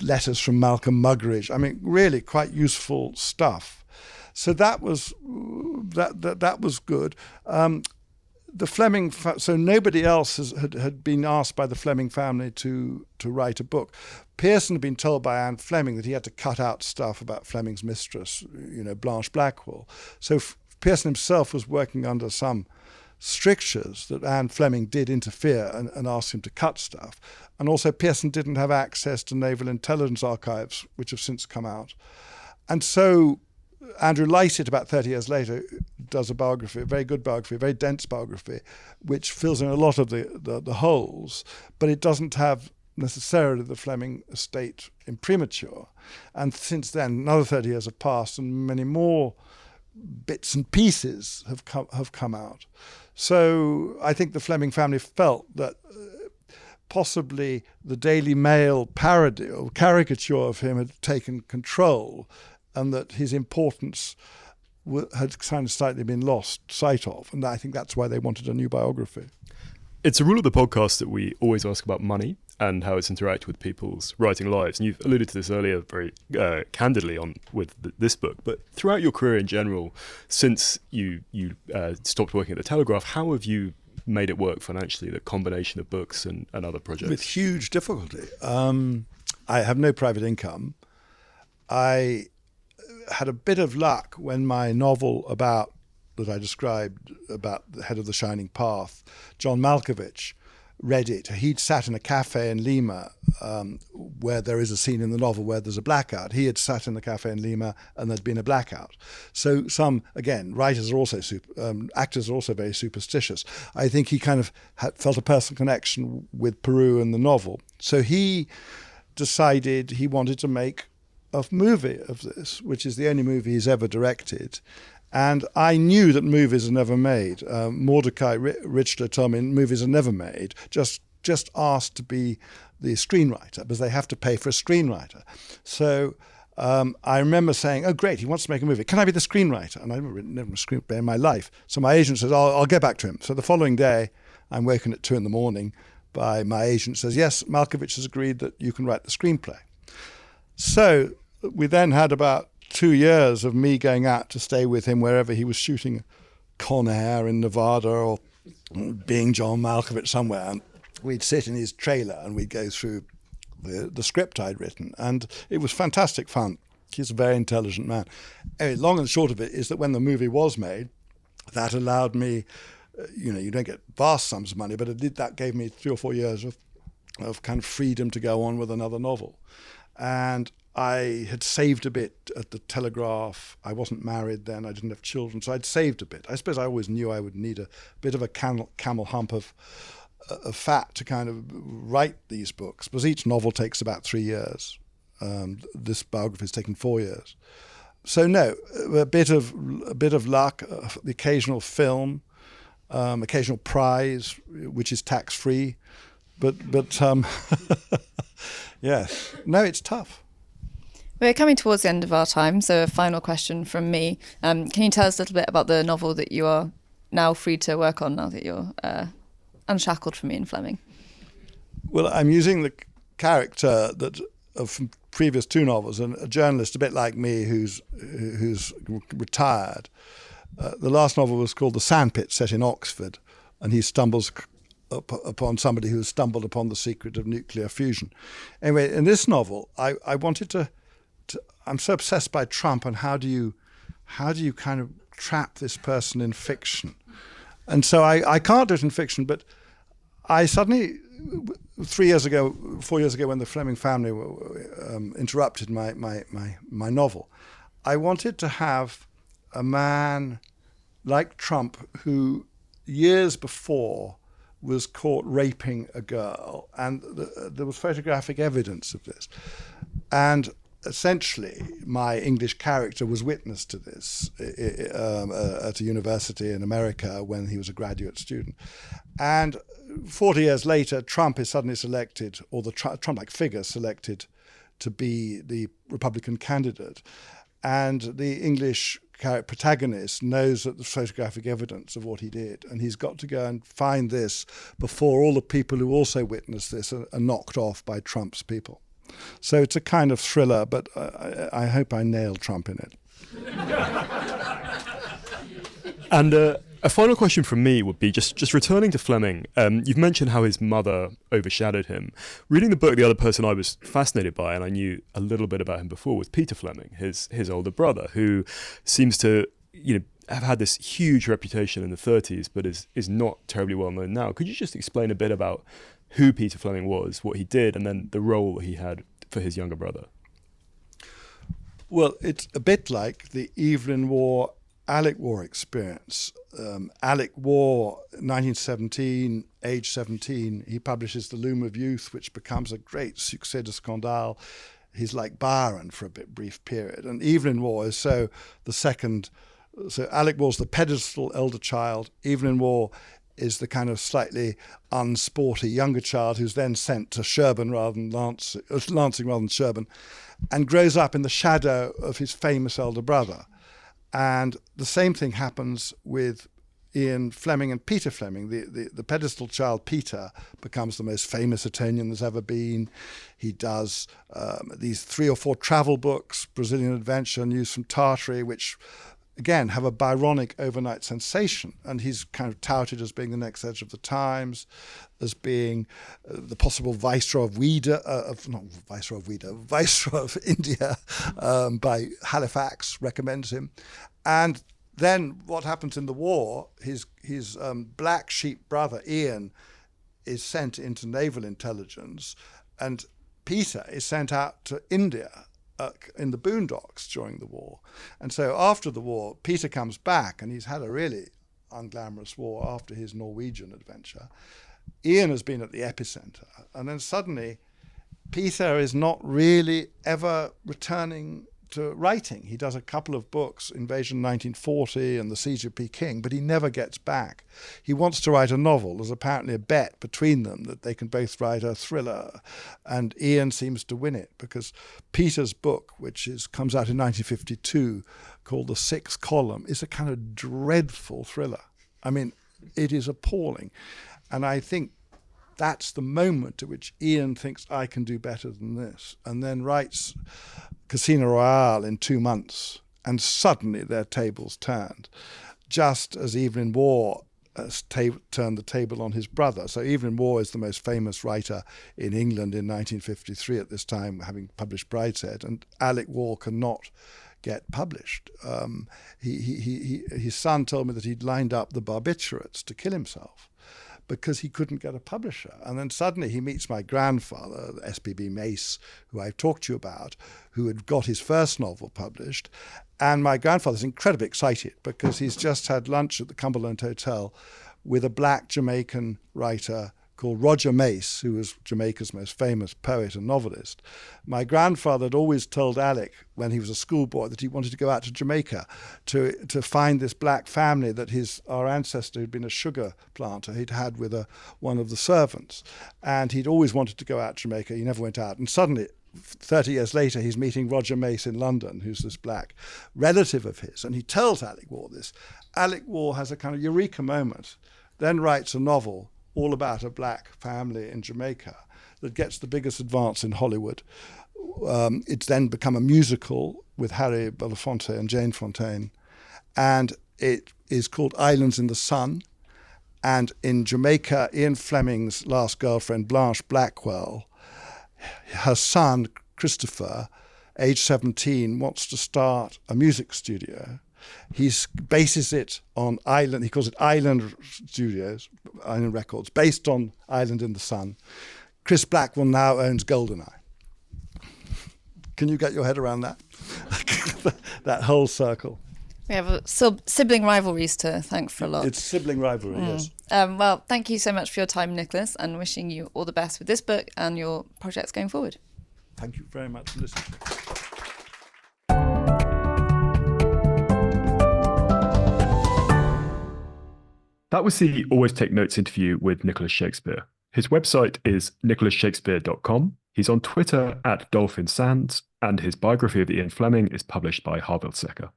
[SPEAKER 4] letters from Malcolm Muggeridge. I mean, really quite useful stuff. So that was good. The Fleming, so nobody else had been asked by the Fleming family to write a book. Pearson had been told by Anne Fleming that he had to cut out stuff about Fleming's mistress, Blanche Blackwell. So Pearson himself was working under some strictures that Anne Fleming did interfere and asked him to cut stuff. And also Pearson didn't have access to naval intelligence archives, which have since come out. And so Andrew Lycett, about 30 years later, does a biography, a very good biography, a very dense biography, which fills in a lot of the holes, but it doesn't have necessarily the Fleming estate imprimatur. And since then, another 30 years have passed, and many more bits and pieces have come out. So I think the Fleming family felt that possibly the Daily Mail parody or caricature of him had taken control, and that his importance had kind of slightly been lost sight of. And I think that's why they wanted a new biography.
[SPEAKER 2] It's a rule of the podcast that we always ask about money and how it's interacted with people's writing lives. And you've alluded to this earlier very candidly with this book. But throughout your career in general, since you stopped working at the Telegraph, how have you made it work financially, the combination of books and other projects?
[SPEAKER 4] With huge difficulty. I have no private income. I had a bit of luck when my novel that I described about the head of the Shining Path, John Malkovich, read it. He'd sat in a cafe in Lima where there is a scene in the novel where there's a blackout. He had sat in the cafe in Lima and there'd been a blackout. So writers are also, actors are also very superstitious. I think he kind of felt a personal connection with Peru and the novel. So he decided he wanted to make a movie of this, which is the only movie he's ever directed. And I knew that movies are never made. Mordecai Richler told me movies are never made, just asked to be the screenwriter, because they have to pay for a screenwriter. So I remember saying, oh, great, he wants to make a movie. Can I be the screenwriter? And I've never written a screenplay in my life. So my agent says, I'll get back to him. So the following day, I'm woken at 2 a.m. by my agent says, yes, Malkovich has agreed that you can write the screenplay. So we then had about 2 years of me going out to stay with him wherever he was shooting Con Air in Nevada or being John Malkovich somewhere. And we'd sit in his trailer and we'd go through the script I'd written. And it was fantastic fun. He's a very intelligent man. Anyway, long and short of it is that when the movie was made, that allowed me, you don't get vast sums of money, but that gave me 3 or 4 years of kind of freedom to go on with another novel. And I had saved a bit at the Telegraph. I wasn't married then. I didn't have children, so I'd saved a bit. I suppose I always knew I would need a bit of a camel hump of fat to kind of write these books, because each novel takes about 3 years. This biography has taken 4 years. So no, a bit of luck, the occasional film, occasional prize, which is tax-free, but yes, no, it's tough.
[SPEAKER 1] We're coming towards the end of our time, so a final question from me. Can you tell us a little bit about the novel that you are now free to work on, now that you're unshackled from Ian Fleming?
[SPEAKER 4] Well, I'm using the character from previous 2 novels, and a journalist a bit like me who's retired. The last novel was called The Sandpit, set in Oxford, and he stumbles upon somebody who has stumbled upon the secret of nuclear fusion. Anyway, in this novel, I wanted to I'm so obsessed by Trump, and how do you kind of trap this person in fiction? And so I can't do it in fiction, but I suddenly, 4 years ago, when the Fleming family interrupted my novel, I wanted to have a man like Trump who years before was caught raping a girl, and there was photographic evidence of this. And essentially, my English character was witness to this at a university in America when he was a graduate student. And 40 years later, Trump is suddenly selected, or the Trump-like figure selected to be the Republican candidate. And the English protagonist knows that there's photographic evidence of what he did, and he's got to go and find this before all the people who also witnessed this are knocked off by Trump's people. So it's a kind of thriller, but I hope I nailed Trump in it.
[SPEAKER 2] And a final question from me would be just returning to Fleming. You've mentioned how his mother overshadowed him. Reading the book, the other person I was fascinated by, and I knew a little bit about him before, was Peter Fleming, his older brother, who seems to have had this huge reputation in the 30s, but is not terribly well known now. Could you just explain a bit about who Peter Fleming was, what he did, and then the role he had for his younger brother?
[SPEAKER 4] Well, it's a bit like the Evelyn Waugh, Alec Waugh experience. Alec Waugh, 1917, age 17, he publishes The Loom of Youth, which becomes a great succès de scandale. He's like Byron for a brief period. And Evelyn Waugh is so Alec Waugh's the pedestal elder child. Evelyn Waugh is the kind of slightly unsporty younger child who's then sent to Lancing rather than Sherborne, and grows up in the shadow of his famous elder brother. And the same thing happens with Ian Fleming and Peter Fleming. The pedestal child, Peter, becomes the most famous Etonian there's ever been. He does these 3 or 4 travel books, Brazilian Adventure, News from Tartary, which again have a Byronic overnight sensation, and he's kind of touted as being the next edge of the times, as being the possible Viceroy of India by Halifax recommends him. And then what happens in the war, his black sheep brother Ian is sent into naval intelligence, and Peter is sent out to India in the boondocks during the war. And so after the war, Peter comes back, and he's had a really unglamorous war after his Norwegian adventure. Ian has been at the epicenter, and then suddenly Peter is not really ever returning to writing. He does a couple of books, Invasion 1940 and The Siege of Peking, but he never gets back. He wants to write a novel. There's apparently a bet between them that they can both write a thriller, and Ian seems to win it, because Peter's book, which comes out in 1952, called The Sixth Column, is a kind of dreadful thriller. I mean, it is appalling. And I think that's the moment at which Ian thinks, I can do better than this, and then writes Casino Royale in 2 months, and suddenly their tables turned, just as Evelyn Waugh turned the table on his brother. So Evelyn Waugh is the most famous writer in England in 1953 at this time, having published Brideshead, and Alec Waugh cannot get published. His son told me that he'd lined up the barbiturates to kill himself, because he couldn't get a publisher. And then suddenly he meets my grandfather, S.B.B. Mace, who I've talked to you about, who had got his first novel published. And my grandfather's incredibly excited because he's just had lunch at the Cumberland Hotel with a black Jamaican writer called Roger Mace, who was Jamaica's most famous poet and novelist. My grandfather had always told Alec when he was a schoolboy that he wanted to go out to Jamaica to find this black family that our ancestor who'd been a sugar planter he'd had with one of the servants. And he'd always wanted to go out to Jamaica. He never went out. And suddenly, 30 years later, he's meeting Roger Mace in London, who's this black relative of his. And he tells Alec Waugh this. Alec Waugh has a kind of eureka moment, then writes a novel all about a black family in Jamaica that gets the biggest advance in Hollywood. It's then become a musical with Harry Belafonte and Jane Fontaine. And it is called Islands in the Sun. And in Jamaica, Ian Fleming's last girlfriend, Blanche Blackwell, her son, Christopher, age 17, wants to start a music studio. He bases it on Island, he calls it Island Studios, Island Records, based on Island in the Sun. Chris Blackwell now owns GoldenEye. Can you get your head around that? That whole circle.
[SPEAKER 1] We have sibling rivalries to thank for a lot.
[SPEAKER 4] It's sibling rivalry, yes.
[SPEAKER 1] Well, thank you so much for your time, Nicholas, and wishing you all the best with this book and your projects going forward.
[SPEAKER 4] Thank you very much for listening.
[SPEAKER 2] That was the Always Take Notes interview with Nicholas Shakespeare. His website is nicholasshakespeare.com. He's on Twitter at Dolphin Sands, and his biography of Ian Fleming is published by Harvill Secker.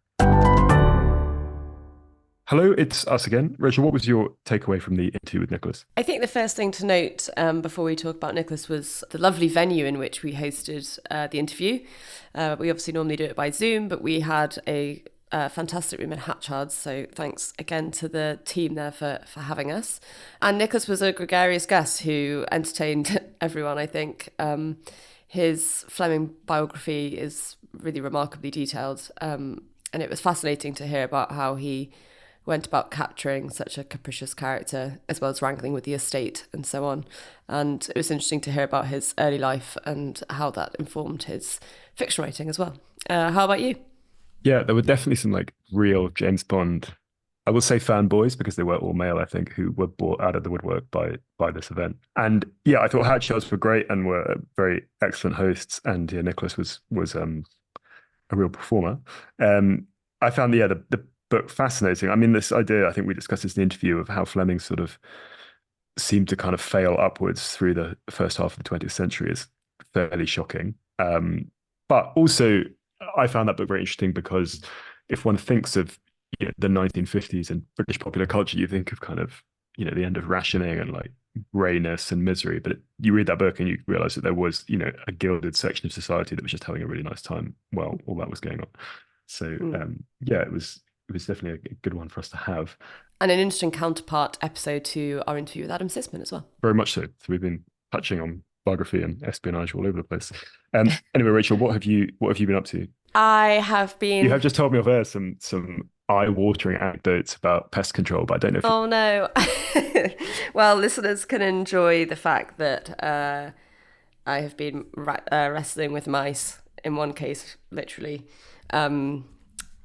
[SPEAKER 2] Hello, it's us again. Rachel, what was your takeaway from the interview with Nicholas?
[SPEAKER 3] I think the first thing to note before we talk about Nicholas was the lovely venue in which we hosted the interview. We obviously normally do it by Zoom, but we had a fantastic room in Hatchards, so thanks again to the team there for having us. And Nicholas was a gregarious guest who entertained everyone, I think. His Fleming biography is really remarkably detailed, and it was fascinating to hear about how he went about capturing such a capricious character, as well as wrangling with the estate and so on. And it was interesting to hear about his early life and how that informed his fiction writing as well. How about you?
[SPEAKER 2] Yeah, there were definitely some real James Bond, I will say fanboys, because they were all male, I think, who were brought out of the woodwork by this event. And yeah, I thought Hatchards were great and were very excellent hosts. And yeah, Nicholas was a real performer. I found the book fascinating. I mean, this idea, I think we discussed this in the interview, of how Fleming sort of seemed to kind of fail upwards through the first half of the 20th century is fairly shocking. But also, I found that book very interesting because if one thinks of the 1950s and British popular culture, you think of kind of the end of rationing and greyness and misery. But you read that book and you realise that there was a gilded section of society that was just having a really nice time while all that was going on. So it was definitely a good one for us to have.
[SPEAKER 3] And an interesting counterpart episode to our interview with Adam Sisman as well.
[SPEAKER 2] Very much so. So we've been touching on biography and espionage all over the place. Anyway, Rachel, what have you been up to?
[SPEAKER 3] I have been...
[SPEAKER 2] You have just told me off air some eye-watering anecdotes about pest control, but I don't know if...
[SPEAKER 3] Oh, no. Well, listeners can enjoy the fact that I have been wrestling with mice, in one case, literally.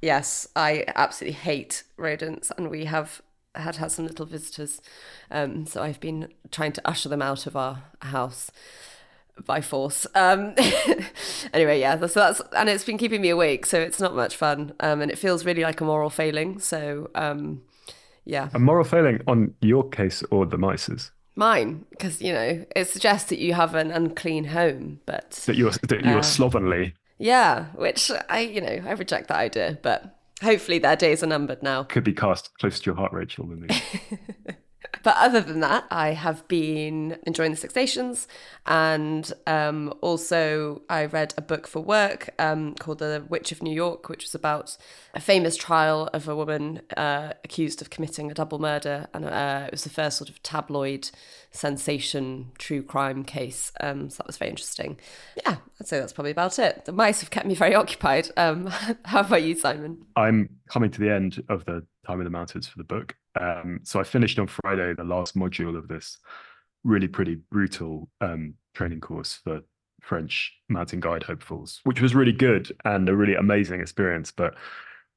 [SPEAKER 3] Yes, I absolutely hate rodents, and we have had some little visitors. So I've been trying to usher them out of our house by force. Anyway, yeah, that's and it's been keeping me awake, so it's not much fun. And it feels really like a moral failing. So yeah.
[SPEAKER 2] A moral failing on your case or the mice's?
[SPEAKER 3] Mine, because it suggests that you have an unclean home, but
[SPEAKER 2] that you're slovenly.
[SPEAKER 3] Yeah, which I reject that idea, but hopefully their days are numbered now.
[SPEAKER 2] Could be cast closer to your heart, Rachel, than me.
[SPEAKER 3] But other than that, I have been enjoying the Six Nations, and also I read a book for work called The Witch of New York, which was about a famous trial of a woman accused of committing a double murder, and it was the first sort of tabloid sensation true crime case, so that was very interesting. Yeah, I'd say that's probably about it. The mice have kept me very occupied. How about you, Simon?
[SPEAKER 2] I'm coming to the end of the time in the mountains for the book. So I finished on Friday the last module of this really pretty brutal training course for French mountain guide hopefuls, which was really good and a really amazing experience. But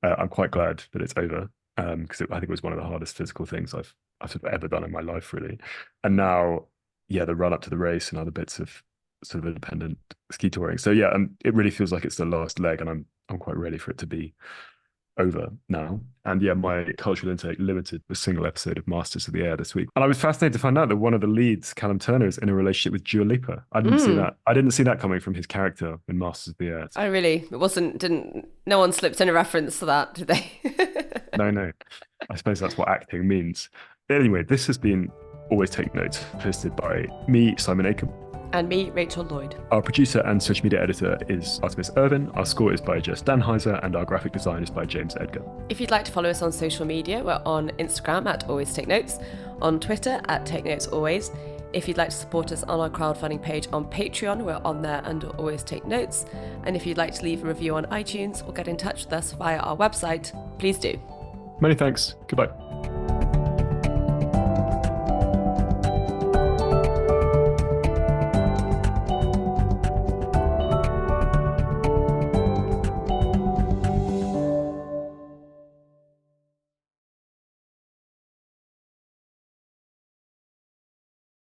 [SPEAKER 2] I'm quite glad that it's over, because I think it was one of the hardest physical things I've sort of ever done in my life, really. And now, the run up to the race and other bits of sort of independent ski touring. So it really feels like it's the last leg, and I'm quite ready for it to be over now. And my cultural intake limited a single episode of Masters of the Air this week. And I was fascinated to find out that one of the leads, Callum Turner, is in a relationship with Dua Lipa. I didn't see that. I didn't see that coming from his character in Masters of the Air.
[SPEAKER 3] No one slipped in a reference to that, did they?
[SPEAKER 2] No. I suppose that's what acting means. Anyway, this has been Always Take Notes, hosted by me, Simon Acombe.
[SPEAKER 3] And me, Rachel Lloyd.
[SPEAKER 2] Our producer and social media editor is Artemis Irvin. Our score is by Jess Danheiser, and our graphic design is by James Edgar.
[SPEAKER 3] If you'd like to follow us on social media, we're on Instagram at Always Take Notes, on Twitter at Take Notes Always. If you'd like to support us on our crowdfunding page on Patreon, we're on there under Always Take Notes. And if you'd like to leave a review on iTunes or get in touch with us via our website, please do.
[SPEAKER 2] Many thanks. Goodbye.